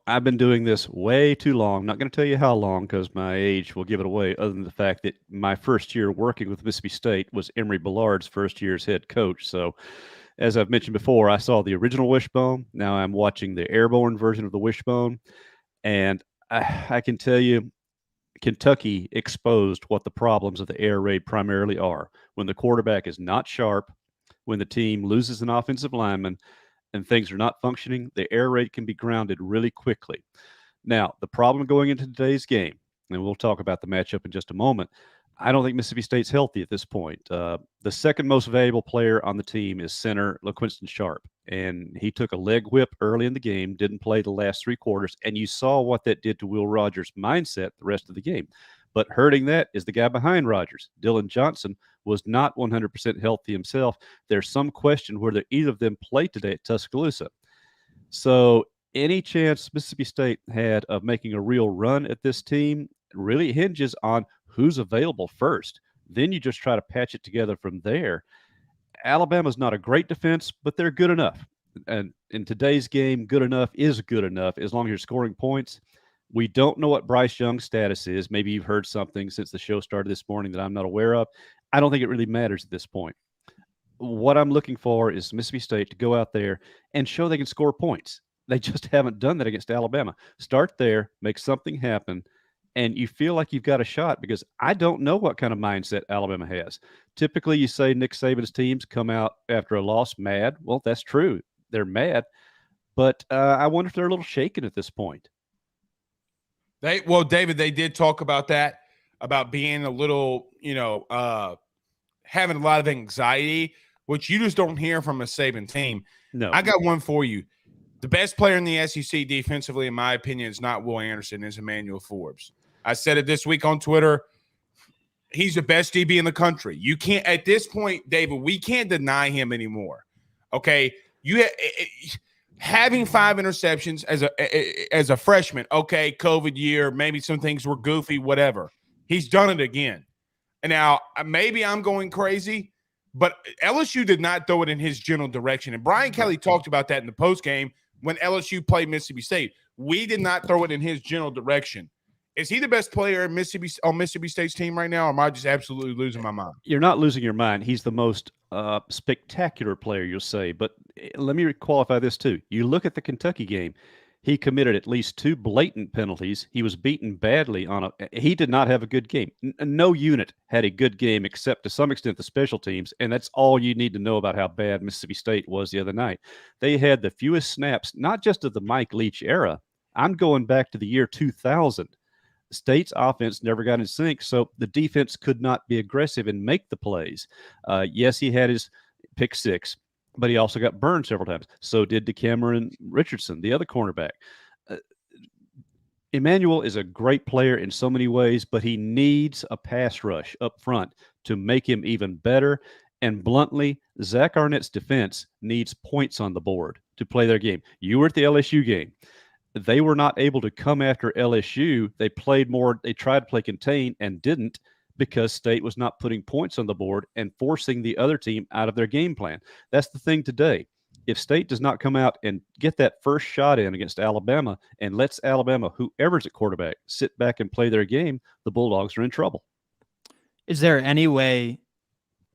I've been doing this way too long. I'm not going to tell you how long because my age will give it away, other than the fact that my first year working with Mississippi State was Emory Billard's first year as head coach. So as I've mentioned before, I saw the original Wishbone. Now I'm watching the airborne version of the Wishbone. And I can tell you, Kentucky exposed what the problems of the air raid primarily are. When the quarterback is not sharp, when the team loses an offensive lineman, and things are not functioning, the air raid can be grounded really quickly. Now, the problem going into today's game, and we'll talk about the matchup in just a moment, I don't think Mississippi State's healthy at this point. The second most valuable player on the team is center LaQuinston Sharp, and he took a leg whip early in the game, didn't play the last 3 quarters, and you saw what that did to Will Rogers' mindset the rest of the game. But hurting that is the guy behind Rogers. Dylan Johnson was not 100% healthy himself. There's some question whether either of them played today at Tuscaloosa. So any chance Mississippi State had of making a real run at this team really hinges on who's available first. Then you just try to patch it together from there. Alabama's not a great defense, but they're good enough. And in today's game, good enough is good enough as long as you're scoring points. We don't know what Bryce Young's status is. Maybe you've heard something since the show started this morning that I'm not aware of. I don't think it really matters at this point. What I'm looking for is Mississippi State to go out there and show they can score points. They just haven't done that against Alabama. Start there, make something happen, and you feel like you've got a shot because I don't know what kind of mindset Alabama has. Typically, you say Nick Saban's teams come out after a loss mad. Well, that's true. They're mad. But I wonder if they're a little shaken at this point. David, they did talk about that, about being a little, having a lot of anxiety which you just don't hear from a Saban team. No. I got one for you. The best player in the SEC defensively, in my opinion, is not Will Anderson, it's Emmanuel Forbes. I said it this week on Twitter. He's the best DB in the country. You can't, at this point, David, we can't deny him anymore. Okay? Having 5 interceptions as a freshman, okay, COVID year, maybe some things were goofy, whatever. He's done it again. And now, maybe I'm going crazy, but LSU did not throw it in his general direction. And Brian Kelly talked about that in the postgame when LSU played Mississippi State. We did not throw it in his general direction. Is he the best player in Mississippi State's team right now, or am I just absolutely losing my mind? You're not losing your mind. He's the most spectacular player, you'll say. But let me qualify this too. You look at the Kentucky game. He committed at least 2 blatant penalties. He was beaten badly he did not have a good game. No unit had a good game except to some extent the special teams, and that's all you need to know about how bad Mississippi State was the other night. They had the fewest snaps, not just of the Mike Leach era. I'm going back to the year 2000. State's offense never got in sync, so the defense could not be aggressive and make the plays. Yes, he had his pick 6, but he also got burned several times. So did DeCameron Richardson, the other cornerback. Emmanuel is a great player in so many ways, but he needs a pass rush up front to make him even better. And bluntly, Zach Arnett's defense needs points on the board to play their game. You were at the LSU game. They were not able to come after LSU. They played more. They tried to play contain and didn't because State was not putting points on the board and forcing the other team out of their game plan. That's the thing today. If State does not come out and get that first shot in against Alabama and lets Alabama, whoever's at quarterback, sit back and play their game, the Bulldogs are in trouble. Is there any way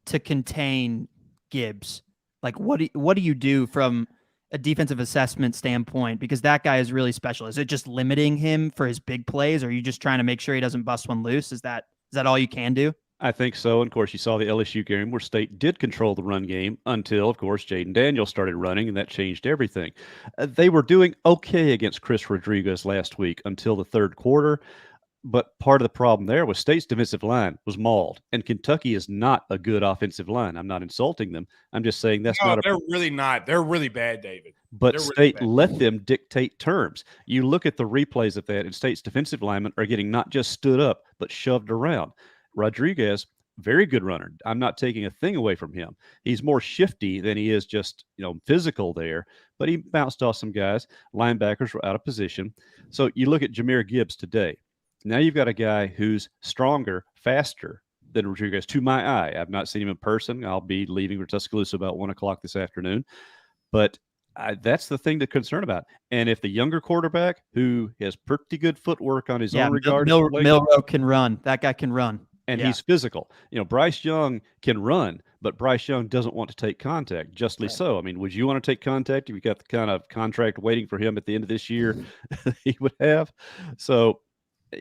to contain Gibbs? Like, what do you do from a defensive assessment standpoint, because that guy is really special? Is it just limiting him for his big plays, or are you just trying to make sure he doesn't bust one loose? Is that all you can do? I think so. And of course, you saw the LSU game where State did control the run game until, of course, Jaden Daniels started running, and that changed everything. They were doing okay against Chris Rodriguez last week until the third quarter. But part of the problem there was State's defensive line was mauled, and Kentucky is not a good offensive line. I'm not insulting them. I'm just saying they're really not. They're really bad, David. But State let them dictate terms. You look at the replays of that, and State's defensive linemen are getting not just stood up, but shoved around. Rodriguez, very good runner. I'm not taking a thing away from him. He's more shifty than he is just, physical there, but he bounced off some guys. Linebackers were out of position. So you look at Jahmyr Gibbs today. Now you've got a guy who's stronger, faster than Rodriguez, to my eye. I've not seen him in person. I'll be leaving for Tuscaloosa about 1 o'clock this afternoon. But that's the thing to concern about. And if the younger quarterback, who has pretty good footwork on his own regard, Milroe can run. That guy can run. And he's physical. Bryce Young can run, but Bryce Young doesn't want to take contact, justly so. I mean, would you want to take contact if you got the kind of contract waiting for him at the end of this year he would have? So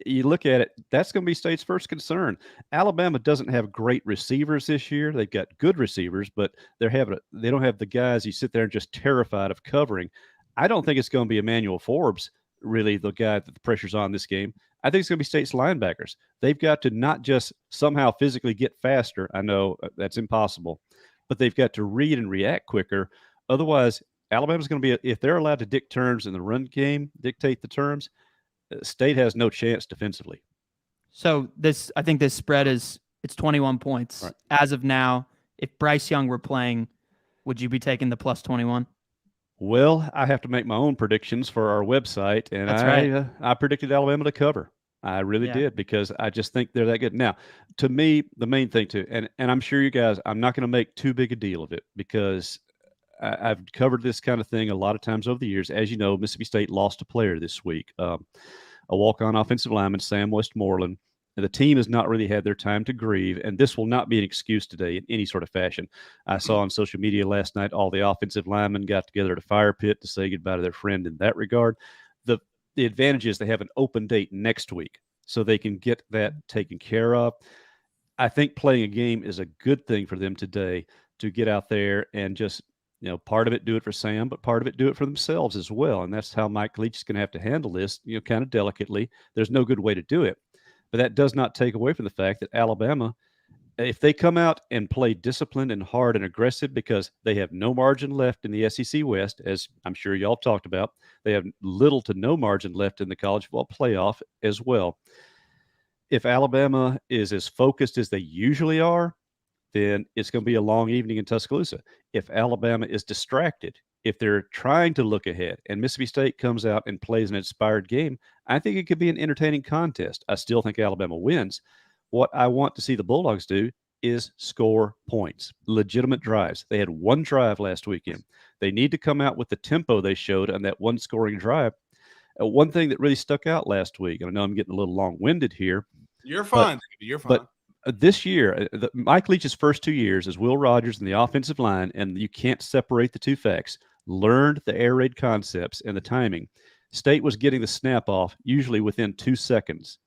you look at it, that's going to be State's first concern. Alabama doesn't have great receivers this year. They've got good receivers, but they don't have the guys you sit there and just terrified of covering. I don't think it's going to be Emmanuel Forbes, really, the guy that the pressure's on this game. I think it's going to be State's linebackers. They've got to not just somehow physically get faster. I know that's impossible, but they've got to read and react quicker. Otherwise, Alabama's going to be, if they're allowed to dictate terms in the run game, dictate the terms, State has no chance defensively. So I think this spread it's 21 points. Right. As of now. If Bryce Young were playing, would you be taking the plus 21? Well, I have to make my own predictions for our website, and I predicted Alabama to cover. I really did, because I just think they're that good. Now, to me, the main thing too, and I'm sure you guys, I'm not going to make too big a deal of it, because I've covered this kind of thing a lot of times over the years. As you know, Mississippi State lost a player this week, a walk-on offensive lineman, Sam Westmoreland. And the team has not really had their time to grieve, and this will not be an excuse today in any sort of fashion. I saw on social media last night all the offensive linemen got together at a fire pit to say goodbye to their friend in that regard. The advantage is they have an open date next week, so they can get that taken care of. I think playing a game is a good thing for them today, to get out there and just, part of it do it for Sam, but part of it do it for themselves as well. And that's how Mike Leach is going to have to handle this, kind of delicately. There's no good way to do it. But that does not take away from the fact that Alabama if they come out and play disciplined and hard and aggressive because they have no margin left in the SEC West, as I'm sure y'all talked about, they have little to no margin left in the college football playoff as well. If Alabama is as focused as they usually are, then it's going to be a long evening in Tuscaloosa. If Alabama is distracted, if they're trying to look ahead and Mississippi State comes out and plays an inspired game, I think it could be an entertaining contest. I still think Alabama wins. What I want to see the Bulldogs do is score points, legitimate drives. They had one drive last weekend. They need to come out with the tempo they showed on that one scoring drive. One thing that really stuck out last week, and I know I'm getting a little long-winded here. You're fine. You're fine. But this year, Mike Leach's first 2 years as Will Rogers in the offensive line, and you can't separate the two facts, learned the air raid concepts and the timing. State was getting the snap off usually within 2 seconds.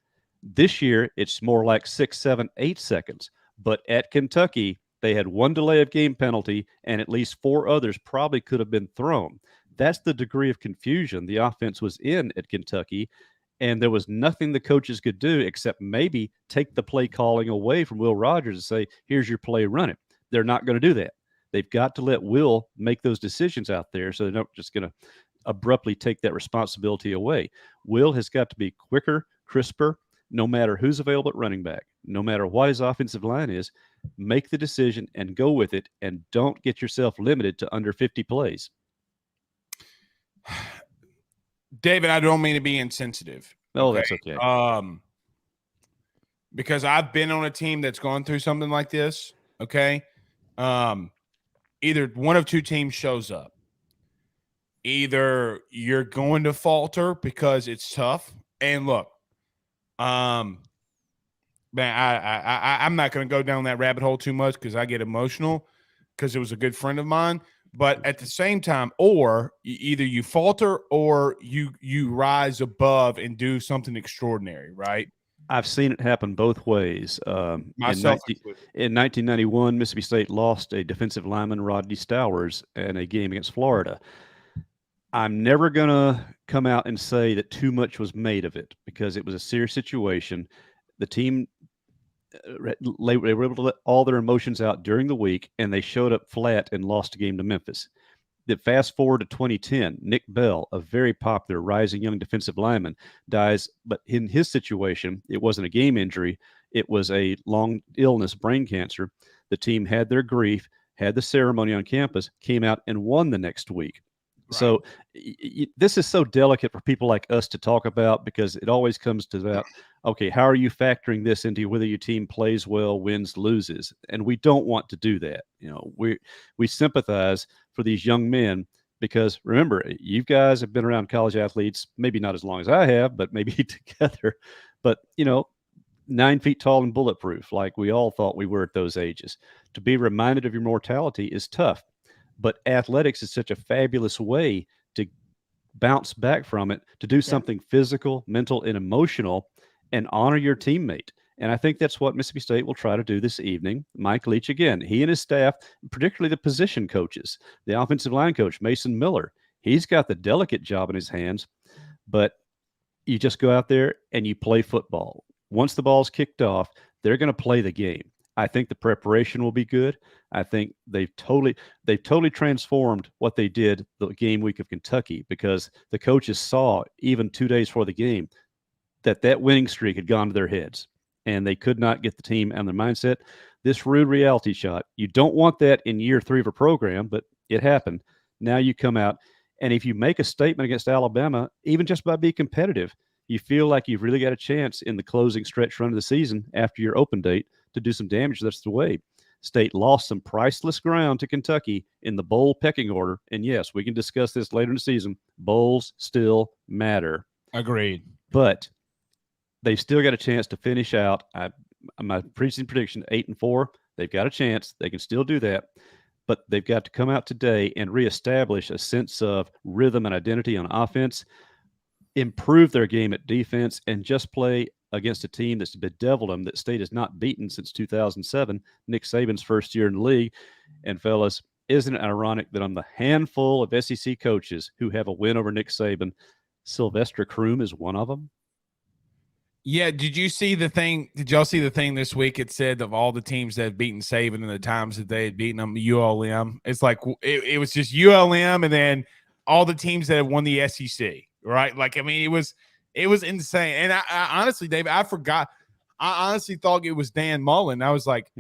This year, it's more like 6, 7, 8 seconds. But at Kentucky, they had one delay of game penalty, and at least 4 others probably could have been thrown. That's the degree of confusion the offense was in at Kentucky, and there was nothing the coaches could do except maybe take the play calling away from Will Rogers and say, here's your play, run it. They're not going to do that. They've got to let Will make those decisions out there, so they're not just going to abruptly take that responsibility away. Will has got to be quicker, crisper, no matter who's available at running back, no matter what his offensive line is. Make the decision and go with it, and don't get yourself limited to under 50 plays. David, I don't mean to be insensitive. Oh, that's okay. Because I've been on a team that's gone through something like this, okay? Either one of two teams shows up. Either you're going to falter because it's tough. And look, man, I'm not going to go down that rabbit hole too much because I get emotional because it was a good friend of mine. But at the same time, or either you falter or you rise above and do something extraordinary, right? I've seen it happen both ways. Myself in 1991, Mississippi State lost a defensive lineman, Rodney Stowers, in a game against Florida. I'm never going to come out and say that too much was made of it because it was a serious situation. The team, they were able to let all their emotions out during the week, and they showed up flat and lost a game to Memphis. Fast forward to 2010, Nick Bell, a very popular rising young defensive lineman, dies. But in his situation, it wasn't a game injury. It was a long illness, brain cancer. The team had their grief, had the ceremony on campus, came out and won the next week. Right. So this is so delicate for people like us to talk about because it always comes to that, okay, how are you factoring this into whether your team plays well, wins, loses? And we don't want to do that. You know, we sympathize for these young men because remember, you guys have been around college athletes, maybe not as long as I have, but maybe together. But, 9 feet tall and bulletproof, like we all thought we were at those ages. To be reminded of your mortality is tough. But athletics is such a fabulous way to bounce back from it, to do something physical, mental, and emotional, and honor your teammate. And I think that's what Mississippi State will try to do this evening. Mike Leach, again, he and his staff, particularly the position coaches, the offensive line coach, Mason Miller, he's got the delicate job in his hands, but you just go out there and you play football. Once the ball's kicked off, they're going to play the game. I think the preparation will be good. I think they've totally transformed what they did the game week of Kentucky because the coaches saw even 2 days before the game that winning streak had gone to their heads and they could not get the team and their mindset. This rude reality shot, you don't want that in year 3 of a program, but it happened. Now you come out, and if you make a statement against Alabama, even just by being competitive, you feel like you've really got a chance in the closing stretch run of the season after your open date to do some damage. That's the way. State lost some priceless ground to Kentucky in the bowl pecking order. And yes, we can discuss this later in the season. Bowls still matter. Agreed. But they've still got a chance to finish out. My preseason prediction, 8-4. They've got a chance. They can still do that. But they've got to come out today and reestablish a sense of rhythm and identity on offense, improve their game at defense, and just play against a team that's bedeviled them that State has not beaten since 2007, Nick Saban's first year in the league. And fellas, isn't it ironic that on the handful of SEC coaches who have a win over Nick Saban, Sylvester Croom is one of them? Yeah, did you see the thing? Did y'all see the thing this week? It said of all the teams that had beaten Saban and the times that they had beaten them, ULM. It's like it was just ULM, and then all the teams that have won the SEC, right? Like, I mean, it was insane. And I honestly, David, I forgot. I honestly thought it was Dan Mullen. I was like,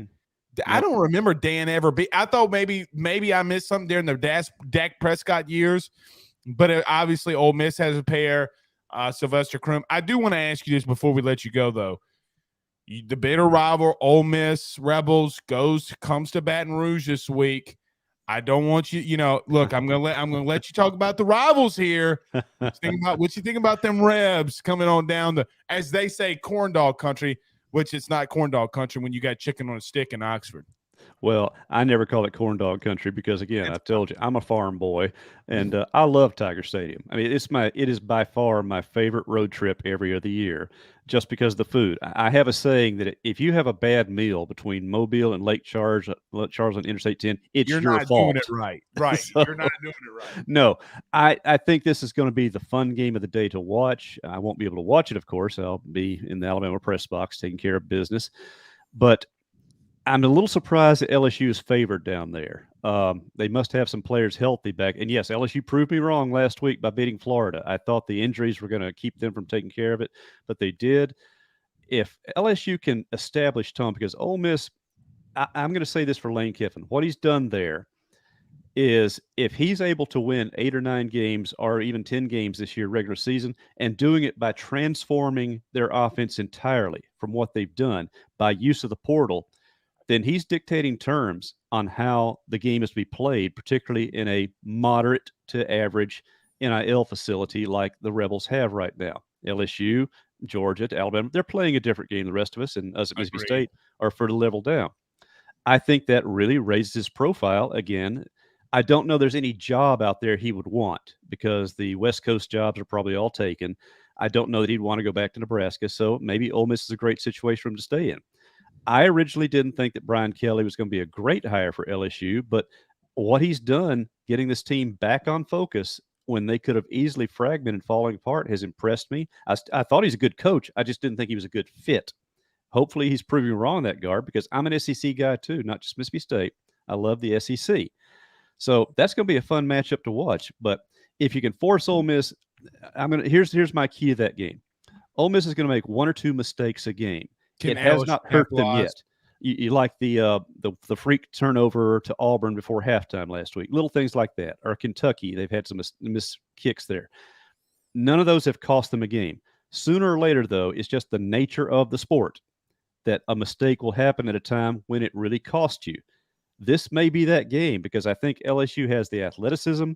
I don't remember Dan ever be. I thought maybe I missed something during the Dak Prescott years, but obviously Ole Miss has a pair. Sylvester Crum. I do want to ask you this before we let you go, though. The bitter rival, Ole Miss Rebels, comes to Baton Rouge this week. I don't want you, look, I'm gonna let you talk about the rivals here. What you think about them Rebs coming on down as they say, corn dog country, which it's not corn dog country when you got chicken on a stick in Oxford. Well, I never call it corn dog country because, again, I told you I'm a farm boy, and I love Tiger Stadium. I mean, it is by far my favorite road trip every other year, just because of the food. I have a saying that if you have a bad meal between Mobile and Lake Charles on Interstate 10, you're your not fault. doing it right. Right. So, you're not doing it right. No, I think this is going to be the fun game of the day to watch. I won't be able to watch it, of course. I'll be in the Alabama press box taking care of business, but I'm a little surprised that LSU is favored down there. They must have some players healthy back. And yes, LSU proved me wrong last week by beating Florida. I thought the injuries were going to keep them from taking care of it, but they did. If LSU can establish Tom, because Ole Miss, I'm going to say this for Lane Kiffin, what he's done there is if he's able to win 8 or 9 games or even 10 games this year, regular season, and doing it by transforming their offense entirely from what they've done by use of the portal, then he's dictating terms on how the game is to be played, particularly in a moderate to average NIL facility like the Rebels have right now. LSU, Georgia, to Alabama, they're playing a different game than the rest of us, and us at Mississippi State are further level down. I think that really raises his profile again. I don't know there's any job out there he would want because the West Coast jobs are probably all taken. I don't know that he'd want to go back to Nebraska, so maybe Ole Miss is a great situation for him to stay in. I originally didn't think that Brian Kelly was going to be a great hire for LSU, but what he's done getting this team back on focus when they could have easily fragmented falling apart has impressed me. I thought he's a good coach. I just didn't think he was a good fit. Hopefully he's proving wrong in that regard because I'm an SEC guy too, not just Mississippi State. I love the SEC. So that's going to be a fun matchup to watch. But if you can force Ole Miss, here's my key to that game. Ole Miss is going to make 1 or 2 mistakes a game. It has not hurt them yet. You like the freak turnover to Auburn before halftime last week. Little things like that. Or Kentucky, they've had some missed kicks there. None of those have cost them a game. Sooner or later, though, it's just the nature of the sport that a mistake will happen at a time when it really costs you. This may be that game because I think LSU has the athleticism,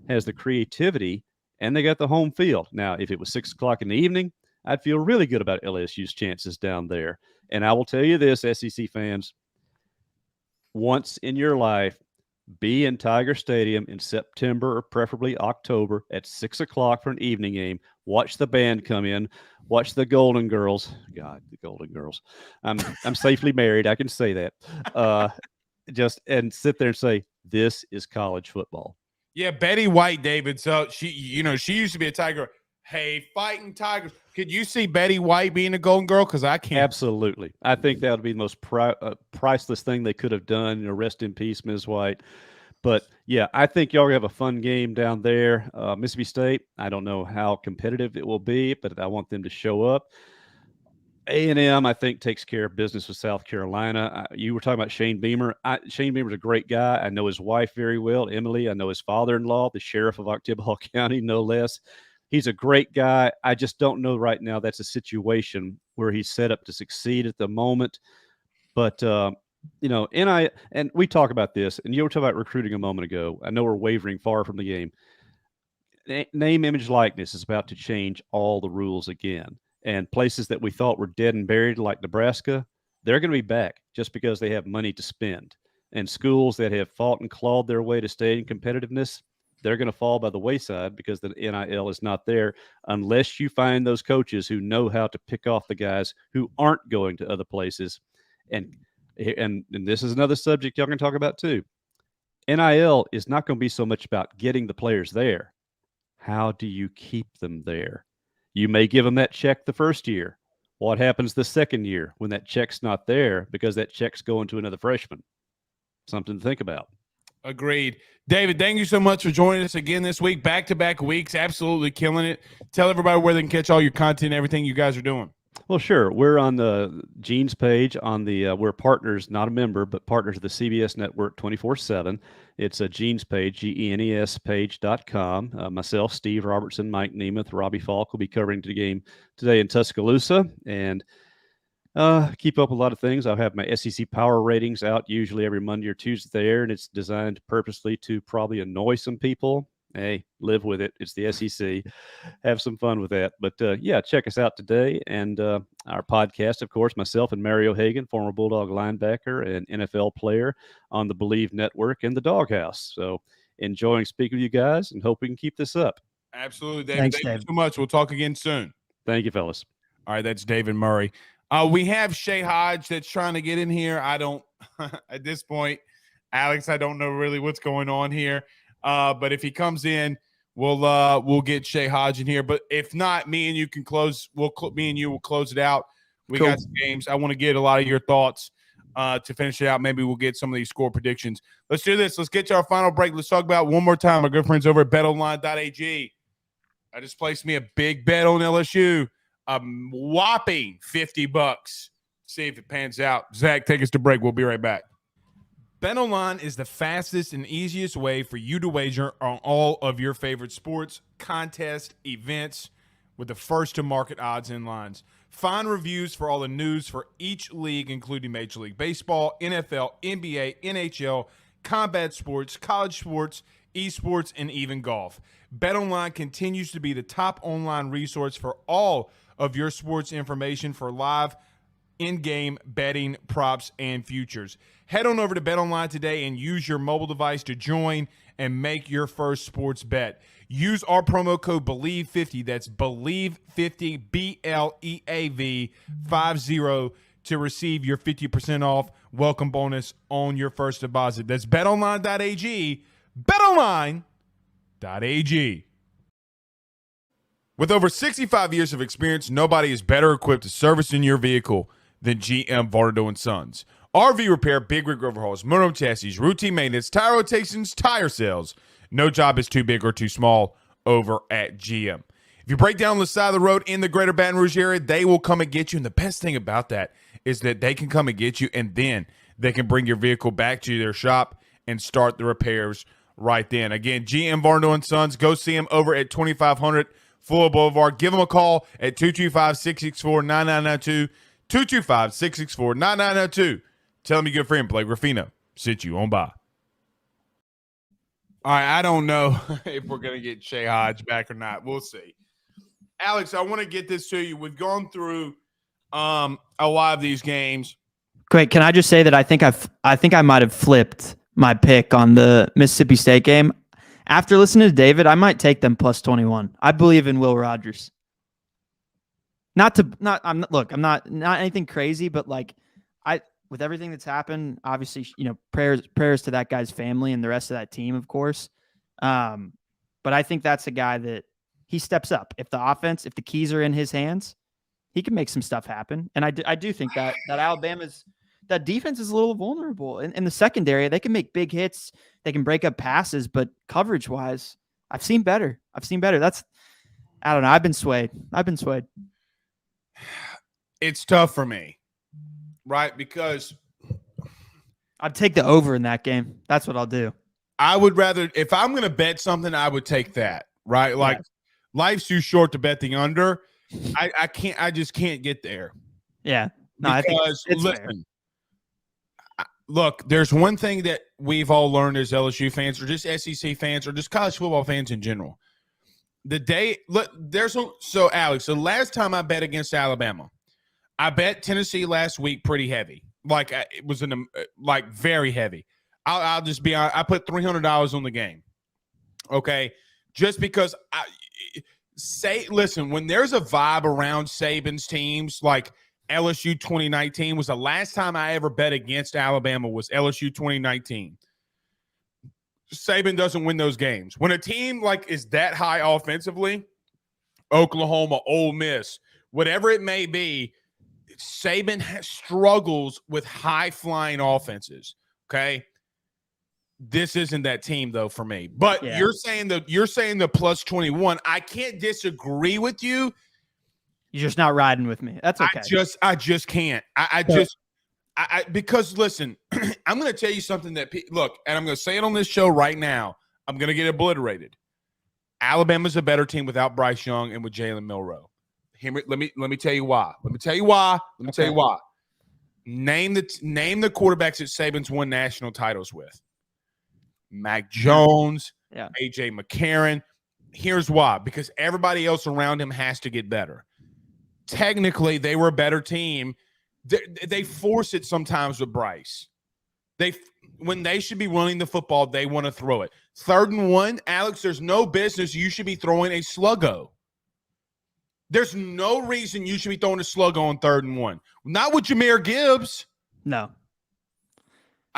has the creativity, and they got the home field. Now, if it was 6 o'clock in the evening, I'd feel really good about LSU's chances down there. And I will tell you this, SEC fans, once in your life, be in Tiger Stadium in September or preferably October at 6 o'clock for an evening game. Watch the band come in. Watch the Golden Girls. God, the Golden Girls. I'm safely married. I can say that. And sit there and say, this is college football. Yeah, Betty White, David. So she used to be a Tiger. Hey, fighting Tigers. Could you see Betty White being a Golden Girl? Because I can't. Absolutely. I think that would be the most priceless thing they could have done. Rest in peace, Ms. White. But, yeah, I think y'all have a fun game down there. Mississippi State, I don't know how competitive it will be, but I want them to show up. A&M, I think, takes care of business with South Carolina. You were talking about Shane Beamer. Shane Beamer's a great guy. I know his wife very well, Emily. I know his father-in-law, the sheriff of Oktibbeha County, no less. He's a great guy. I just don't know right now that's a situation where he's set up to succeed at the moment. But, and we talk about this, and you were talking about recruiting a moment ago. I know we're wavering far from the game. Name, image, likeness is about to change all the rules again. And places that we thought were dead and buried, like Nebraska, they're going to be back just because they have money to spend. And schools that have fought and clawed their way to stay in competitiveness, they're going to fall by the wayside because the NIL is not there unless you find those coaches who know how to pick off the guys who aren't going to other places. And this is another subject y'all can talk about too. NIL is not going to be so much about getting the players there. How do you keep them there? You may give them that check the first year. What happens the second year when that check's not there because that check's going to another freshman? Something to think about. Agreed. David, thank you so much for joining us again this week. Back-to-back weeks, absolutely killing it. Tell everybody where they can catch all your content and everything you guys are doing. Well, sure. We're on the Gene's page on the we're partners, not a member, but partners of the CBS Network 24/7. It's a Gene's page, GENES page.com. Myself, Steve Robertson, Mike Nemeth, Robbie Falk will be covering the game today in Tuscaloosa, and keep up with a lot of things. I'll have my SEC power ratings out usually every Monday or Tuesday there, and it's designed purposely to probably annoy some people. Hey, live with it. It's the SEC. Have some fun with that. But yeah, check us out today. And our podcast, of course, myself and Mario Hagan, former Bulldog linebacker and NFL player on the Bleav Network and the Dawghouse. So enjoying speaking with you guys and hope we can keep this up. Absolutely, David. Thanks, Thank you Dave. so much. We'll talk again soon. Thank you, fellas. All right, that's David Murray. We have Shay Hodge that's trying to get in here. I don't at this point, Alex, I don't know really what's going on here. But if he comes in, we'll get Shay Hodge in here. But if not, me and you can close. Me and you will close it out. We Cool. got some games. I want to get a lot of your thoughts to finish it out. Maybe we'll get some of these score predictions. Let's do this. Let's get to our final break. Let's talk about one more time our good friends over at BetOnline.ag. I just placed me a big bet on LSU, a whopping $50. See if it pans out. Zach, take us to break. We'll be right back. BetOnline is the fastest and easiest way for you to wager on all of your favorite sports, contests, events with the first-to-market odds and lines. Find reviews for all the news for each league, including Major League Baseball, NFL, NBA, NHL, combat sports, college sports, esports, and even golf. BetOnline continues to be the top online resource for all of your sports information for live in-game betting, props, and futures. Head on over to BetOnline today and use your mobile device to join and make your first sports bet. Use our promo code Bleav50, that's Bleav50, BLEAV 50, to receive your 50% off welcome bonus on your first deposit. That's betonline.ag, betonline.ag. With over 65 years of experience, nobody is better equipped to service in your vehicle than GM Varnado & Sons. RV repair, big rig overhauls, motorhome chassis, routine maintenance, tire rotations, tire sales. No job is too big or too small over at GM. If you break down the side of the road in the greater Baton Rouge area, they will come and get you. And the best thing about that is that they can come and get you, and then they can bring your vehicle back to their shop and start the repairs right then. Again, GM Varnado & Sons. Go see them over at 2500 Fuller Boulevard. Give them a call at 225-664-9992. 225-664-9992. Tell them your good friend Blake Ruffino sent you on by. All right, I don't know if we're going to get Shay Hodge back or not. We'll see. Alex, I want to get this to you. We've gone through a lot of these games. Great. Can I just say that I think I might have flipped my pick on the Mississippi State game. After listening to David, I might take them plus 21. I believe in Will Rogers. I'm not anything crazy, but like with everything that's happened, obviously, prayers to that guy's family and the rest of that team, of course. But I think that's a guy that he steps up. If the keys are in his hands, he can make some stuff happen. And I do think that that defense is a little vulnerable in the secondary. They can make big hits. They can break up passes, but coverage wise, I've seen better. I don't know. I've been swayed. It's tough for me, right? Because I'd take the over in that game. That's what I'll do. I would rather, if I'm going to bet something, I would take that, right? Like, life's too short to bet the under. I just can't get there. Yeah. No, because, I think it's listen, fair. Look, there's one thing that we've all learned as LSU fans or just SEC fans or just college football fans in general. So Alex, the last time I bet against Alabama, I bet Tennessee last week pretty heavy. Like it was very heavy. I'll just be honest. I put $300 on the game. Okay. Just because listen, when there's a vibe around Saban's teams, like LSU 2019 was the last time I ever bet against Alabama was LSU 2019. Saban doesn't win those games. When a team like is that high offensively, Oklahoma, Ole Miss, whatever it may be, Saban struggles with high-flying offenses. Okay, this isn't that team though for me. But you're saying the plus 21. I can't disagree with you. You're just not riding with me. That's okay. I just can't. Because listen, I'm going to tell you something that look, and I'm going to say it on this show right now. I'm going to get obliterated. Alabama's a better team without Bryce Young and with Jalen Milroe. Let me tell you why. Let me tell you why. Name the quarterbacks that Saban's won national titles with. Mac Jones, AJ McCarron. Here's why. Because everybody else around him has to get better. Technically, they were a better team. They force it sometimes with Bryce. When they should be running the football, they want to throw it. 3rd and 1, Alex, there's no business you should be throwing a sluggo. There's no reason you should be throwing a sluggo on 3rd and 1. Not with Jahmyr Gibbs. No.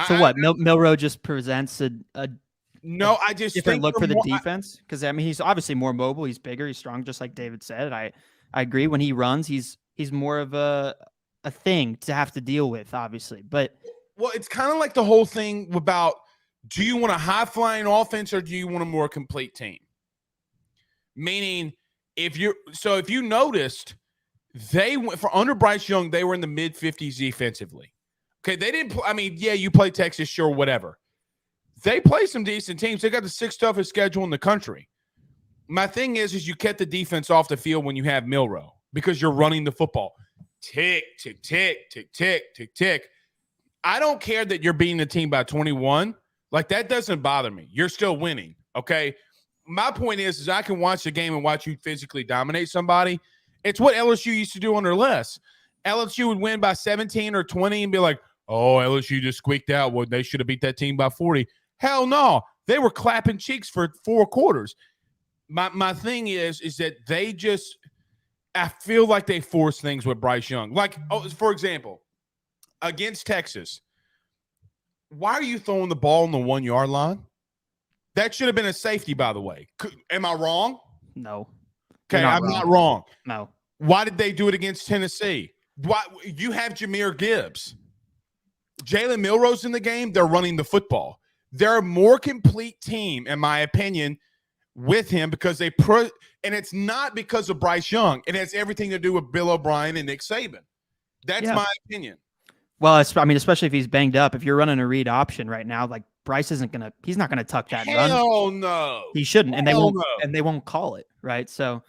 So what? Milroe just presents a I just different look for the defense? Because, I mean, he's obviously more mobile. He's bigger. He's strong, just like David said. I agree. When he runs, he's more of a thing to have to deal with, obviously. But well, it's kind of like the whole thing about, do you want a high-flying offense or do you want a more complete team? Meaning, if you noticed, they went for under Bryce Young, they were in the mid-50s defensively. Okay, they didn't – I mean, yeah, you play Texas, sure, whatever. They play some decent teams. They got the 6th toughest schedule in the country. My thing is you kept the defense off the field when you have Milroe because you're running the football. Tick, tick, tick, tick, tick, tick, tick. I don't care that you're beating the team by 21. Like, that doesn't bother me. You're still winning, okay? My point is I can watch the game and watch you physically dominate somebody. It's what LSU used to do under Les. LSU would win by 17 or 20 and be like, oh, LSU just squeaked out. Well, they should have beat that team by 40. Hell no. They were clapping cheeks for 4 quarters. My thing is that they just – I feel like they force things with Bryce Young. Like, for example, against Texas, why are you throwing the ball on the 1-yard line? That should have been a safety, by the way. Am I wrong? No. Okay, I'm not wrong. No. Why did they do it against Tennessee? Why you have Jahmyr Gibbs. Jalen Milroe's in the game. They're running the football. They're a more complete team, in my opinion, with him because and it's not because of Bryce Young. It has everything to do with Bill O'Brien and Nick Saban. That's my opinion. Well, especially if he's banged up. If you're running a read option right now, like Bryce he's not gonna tuck that run. Hell no. He shouldn't, and they won't call it, right? So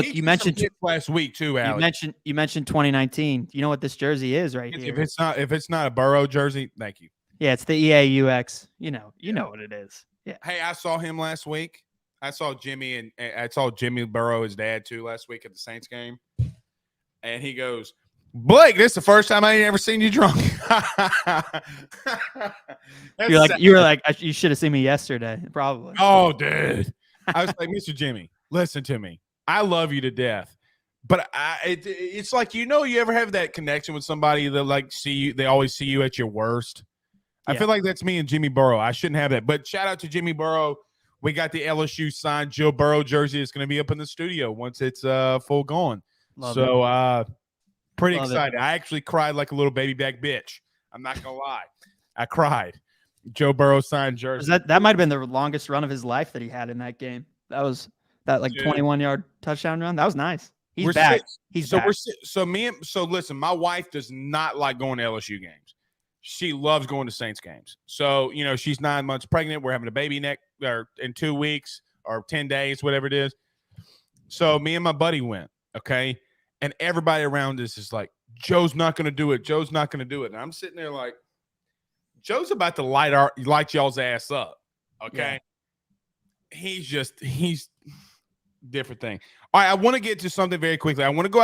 you mentioned last week too, Alex. You mentioned 2019. You know what this jersey is right here. If it's not a Burrow jersey, thank you. Yeah, it's the EAUX. You know what it is. Yeah. Hey, I saw him last week. I saw Jimmy Burrow, his dad, too, last week at the Saints game. And he goes, Blake, this is the first time I ain't ever seen you drunk. You were like, you should have seen me yesterday, probably. Oh, dude. I was like, Mr. Jimmy, listen to me. I love you to death. But it's like, you ever have that connection with somebody that like they always see you at your worst. I feel like that's me and Jimmy Burrow. I shouldn't have that. But shout out to Jimmy Burrow. We got the LSU signed Joe Burrow jersey. It's going to be up in the studio once it's full going. Pretty excited. I actually cried like a little baby back bitch. I'm not going to lie. I cried. Joe Burrow signed jersey. That might have been the longest run of his life that he had in that game. That was that 21-yard touchdown run. That was nice. He's back. So listen, my wife does not like going to LSU games. She loves going to Saints games. So, she's 9 months pregnant. We're having a baby in 2 weeks or 10 days, whatever it is. So me and my buddy went, okay? And everybody around us is like, Joe's not going to do it. Joe's not going to do it. And I'm sitting there like, Joe's about to light y'all's ass up, okay? Yeah. He's different thing. All right, I want to get to something very quickly. I want to go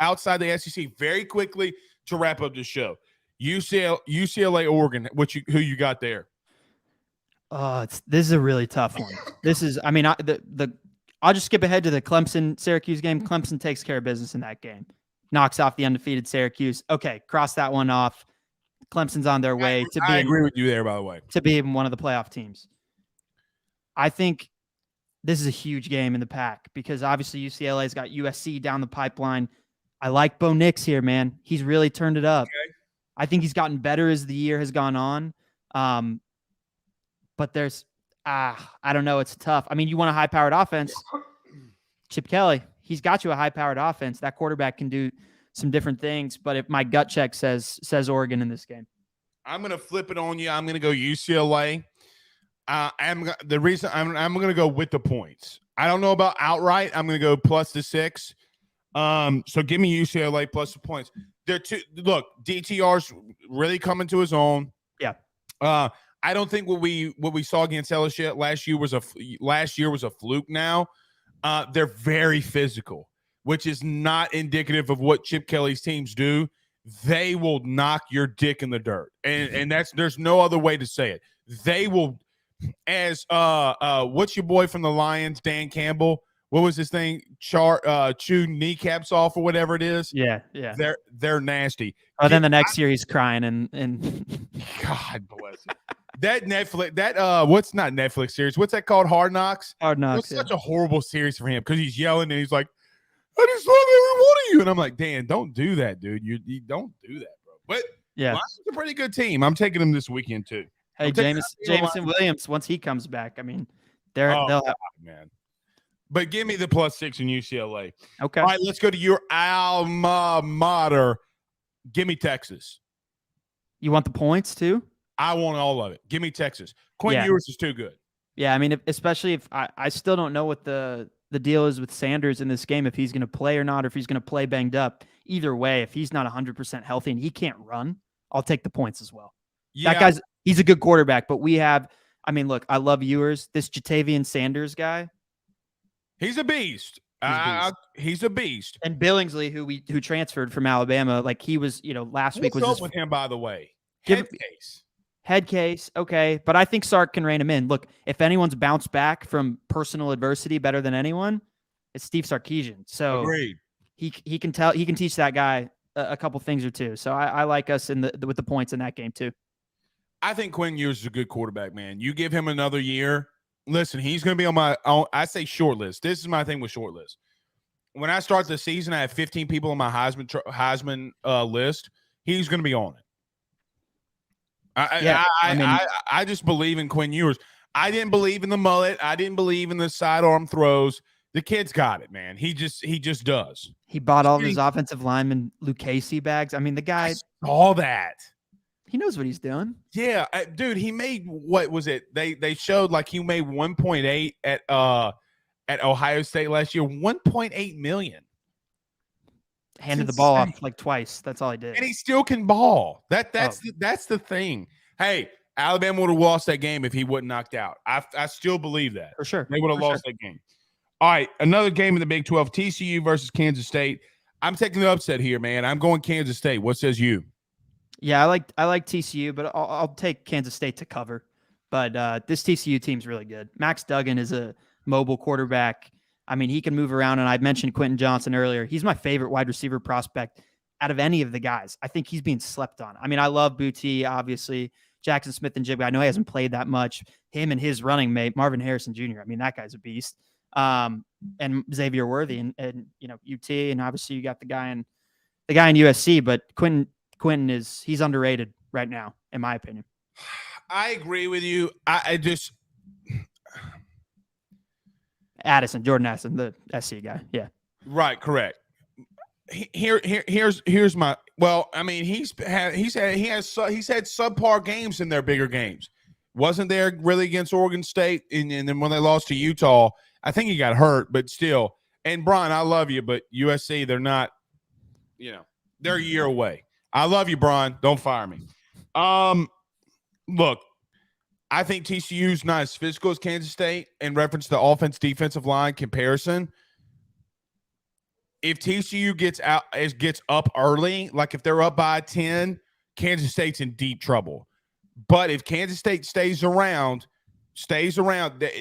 outside the SEC very quickly to wrap up the show. UCLA, Oregon. Who you got there? This is a really tough one. I'll just skip ahead to the Clemson-Syracuse game. Clemson takes care of business in that game. Knocks off the undefeated Syracuse. Okay, cross that one off. Clemson's on their way to being. I agree with you there, by the way. To being one of the playoff teams. I think this is a huge game in the pack because obviously UCLA's got USC down the pipeline. I like Bo Nix here, man. He's really turned it up. Okay. I think he's gotten better as the year has gone on. But there's, I don't know. It's tough. I mean, you want a high-powered offense. Chip Kelly, he's got you a high-powered offense. That quarterback can do some different things. But if my gut check says Oregon in this game. I'm going to flip it on you. I'm going to go UCLA. The reason I'm going to go with the points. I don't know about outright. I'm going to go plus the 6. So give me UCLA plus the points. Look, DTR's really coming to his own. Yeah. I don't think what we saw against LSU last year was a fluke. Now, they're very physical, which is not indicative of what Chip Kelly's teams do. They will knock your dick in the dirt, and there's no other way to say it. They will, as what's your boy from the Lions, Dan Campbell? What was his thing? Chew kneecaps off or whatever it is. Yeah. They're nasty. Oh, then the next year he's crying and God bless him. That Netflix, what's not Netflix series? What's that called? Hard Knocks. Hard Knocks. It's such a horrible series for him because he's yelling and he's like, "I just love every one of you," and I'm like, "Dan, don't do that, dude. You don't do that, bro." But yeah, Lions are a pretty good team. I'm taking them this weekend too. Hey, Jameson Williams, once he comes back, I mean, they'll have, man. But give me the plus 6 in UCLA. Okay. All right, let's go to your alma mater. Give me Texas. You want the points too? I want all of it. Give me Texas. Quinn Ewers is too good. Yeah, I mean, especially if I still don't know what the deal is with Sanders in this game, if he's going to play or not, or if he's going to play banged up. Either way, if he's not 100% healthy and he can't run, I'll take the points as well. Yeah. He's a good quarterback, but look, I love Ewers. This Jatavian Sanders guy. He's a beast. He's a beast. And Billingsley, who transferred from Alabama, like he was, last week was up with him, by the way. Head case, okay. But I think Sark can rein him in. Look, if anyone's bounced back from personal adversity better than anyone, it's Steve Sarkisian. So agreed. He can teach that guy a couple things or two. So I like us with the points in that game too. I think Quinn Ewers is a good quarterback, man. You give him another year. Listen, he's going to be on my own. I say short list. This is my thing with short list. When I start the season, I have 15 people on my Heisman list. He's going to be on it. I just believe in Quinn Ewers. I didn't believe in the mullet. I didn't believe in the sidearm throws. The kid's got it, man. He just does. He bought all of his offensive lineman Lucchese bags. I mean, the guy all that. He knows what he's doing. Yeah, dude. He made what was it? They showed like he made 1.8 at Ohio State last year. 1.8 million. Handed the ball off like twice. That's all he did. And he still can ball. That's the thing. Hey, Alabama would have lost that game if he wasn't knocked out. I still believe that. For sure. They would have lost that game. All right, another game in the Big 12, TCU versus Kansas State. I'm taking the upset here, man. I'm going Kansas State. What says you? Yeah, I like TCU, but I'll take Kansas State to cover. But this TCU team's really good. Max Duggan is a mobile quarterback. I mean, he can move around, and I mentioned Quentin Johnson earlier. He's my favorite wide receiver prospect out of any of the guys. I think he's being slept on. I mean, I love Booty, obviously. Jackson Smith and Jigba. I know he hasn't played that much. Him and his running mate, Marvin Harrison Jr. I mean, that guy's a beast. And Xavier Worthy and UT, and obviously you got the guy in USC, but Quentin he's underrated right now, in my opinion. I agree with you. I just Jordan Addison, the SC guy. Yeah. Right. Correct. Here's my, well, I mean, he's had subpar games in their bigger games. Wasn't there really against Oregon State. And then when they lost to Utah, I think he got hurt, but still. And Brian, I love you, but USC, they're not, they're a year away. I love you, Brian. Don't fire me. Look, I think TCU's not as physical as Kansas State in reference to the offense-defensive line comparison. If TCU gets up early, like if they're up by 10, Kansas State's in deep trouble. But if Kansas State stays around,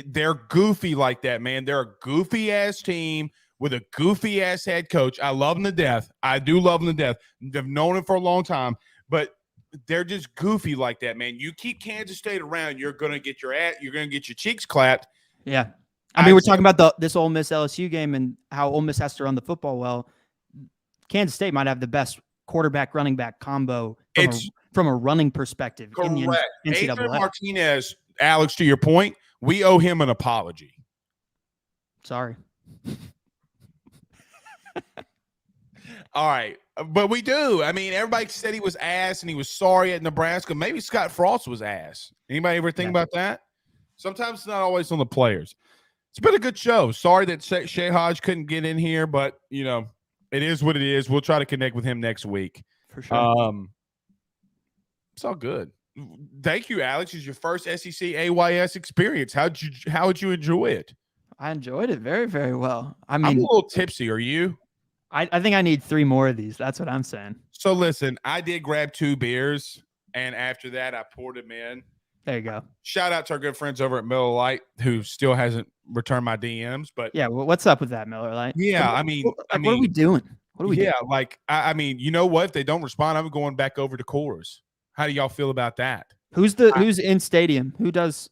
they're goofy like that, man. They're a goofy-ass team with a goofy-ass head coach. I love them to death. I do love them to death. I've known him for a long time, but they're just goofy like that, man. You keep Kansas State around, you're gonna get your cheeks clapped. Yeah, I mean, we're talking about this Ole Miss LSU game and how Ole Miss has to run the football well. Kansas State might have the best quarterback running back combo from a running perspective in the Correct. NCAA. Adrian Martinez, Alex, to your point, we owe him an apology. Sorry. All right. But we do. I mean, everybody said he was ass and he was sorry at Nebraska. Maybe Scott Frost was ass. Anybody ever think about that? Sometimes it's not always on the players. It's been a good show. Sorry that Shay Hodge couldn't get in here, but, you know, it is what it is. We'll try to connect with him next week. For sure. It's all good. Thank you, Alex. It's your first SEC AYS experience. How would you enjoy it? I enjoyed it very, very well. I mean, I'm a little tipsy. Are you? I think I need 3 more of these. That's what I'm saying. So listen, I did grab 2 beers, and after that, I poured them in. There you go. Shout out to our good friends over at Miller Lite who still hasn't returned my DMs. But yeah, well, what's up with that, Miller Lite? Yeah, what are we doing? What are we doing? Yeah, like I mean, you know what? If they don't respond, I'm going back over to Coors. How do y'all feel about that? Who's in stadium? Who does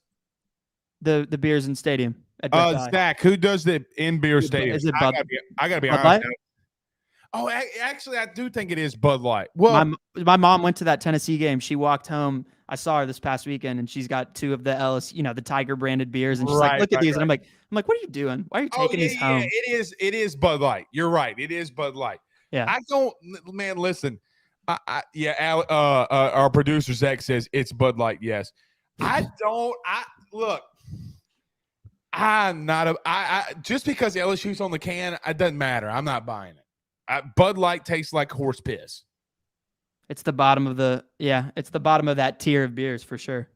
the beers in stadium? Zach, who does the in beer stadium? Is it Bud? I gotta be Bud honest. Light? Oh, actually, I do think it is Bud Light. Well, my mom went to that Tennessee game. She walked home. I saw her this past weekend, and she's got 2 of the LSU, the Tiger branded beers, and she's like, "Look at these." And I'm like, "What are you doing? Why are you taking these home?" It is Bud Light. You're right. It is Bud Light. Yeah. I don't, man. Listen, our producer Zach says it's Bud Light. Yes, look. I'm not just because LSU's on the can, it doesn't matter. I'm not buying it. Bud Light tastes like horse piss. It's the bottom of it's the bottom of that tier of beers for sure.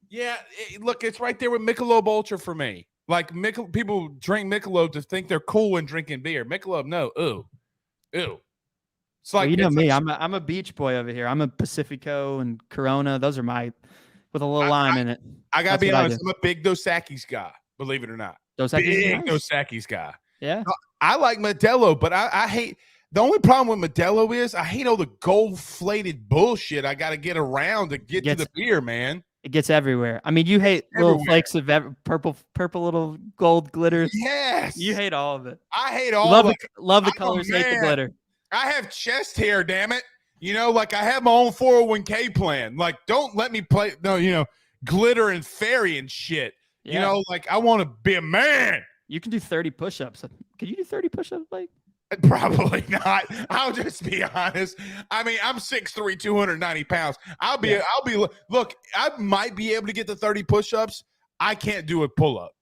Yeah, look, it's right there with Michelob Ultra for me. Like people drink Michelob to think they're cool when drinking beer. Michelob, no, ew. It's like, well, me. I'm a beach boy over here. I'm a Pacifico and Corona. Those are my with a little lime in it. I gotta be honest. I'm a big Dos Equis guy. Believe it or not, Dos Equis guy. Yeah, I like Modelo, but I hate. The only problem with Modelo is I hate all the gold-plated bullshit I got to get around to get to the beer, man. It gets everywhere. I mean, you hate little flakes of purple little gold glitters. Yes. You hate all of it. I hate all of it. Love the colors, hate the glitter. I have chest hair, damn it. Like I have my own 401k plan. Like, don't let me play, glitter and fairy and shit. Yeah. Like I want to be a man. You can do 30 push-ups. Can you do 30 push-ups, Blake? Probably not. I'll just be honest. I mean, I'm 6'3", 290 pounds. Look, I might be able to get to 30 push-ups. I can't do a pull-up.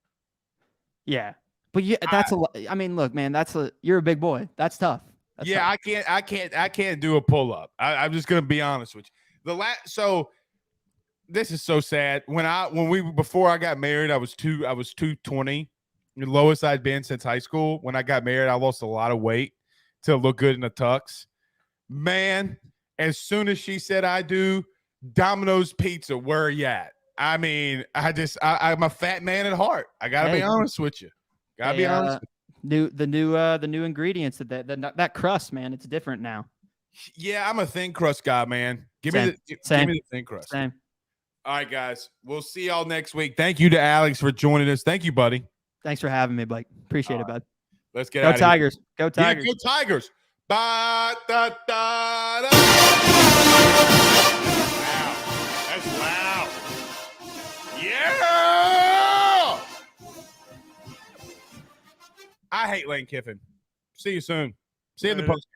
Yeah. But that's a lot. I mean, look, man, you're a big boy. That's tough. That's tough. I can't do a pull-up. I'm just going to be honest with you. So this is so sad. Before I got married, I was 220. The lowest I'd been since high school. When I got married, I lost a lot of weight to look good in the tux. Man, as soon as she said I do, Domino's Pizza, where are you at? I mean, I'm a fat man at heart. I gotta be honest with you. Gotta be honest. The new ingredients that crust, man, it's different now. Yeah, I'm a thin crust guy, man. Give me the thin crust. Same. All right, guys. We'll see y'all next week. Thank you to Alex for joining us. Thank you, buddy. Thanks for having me, Blake. Appreciate it, bud. Let's get out of Tigers. here. Go Tigers. Yeah, go Tigers. Wow, that's loud. Yeah. I hate Lane Kiffin. See you soon. See you in the post.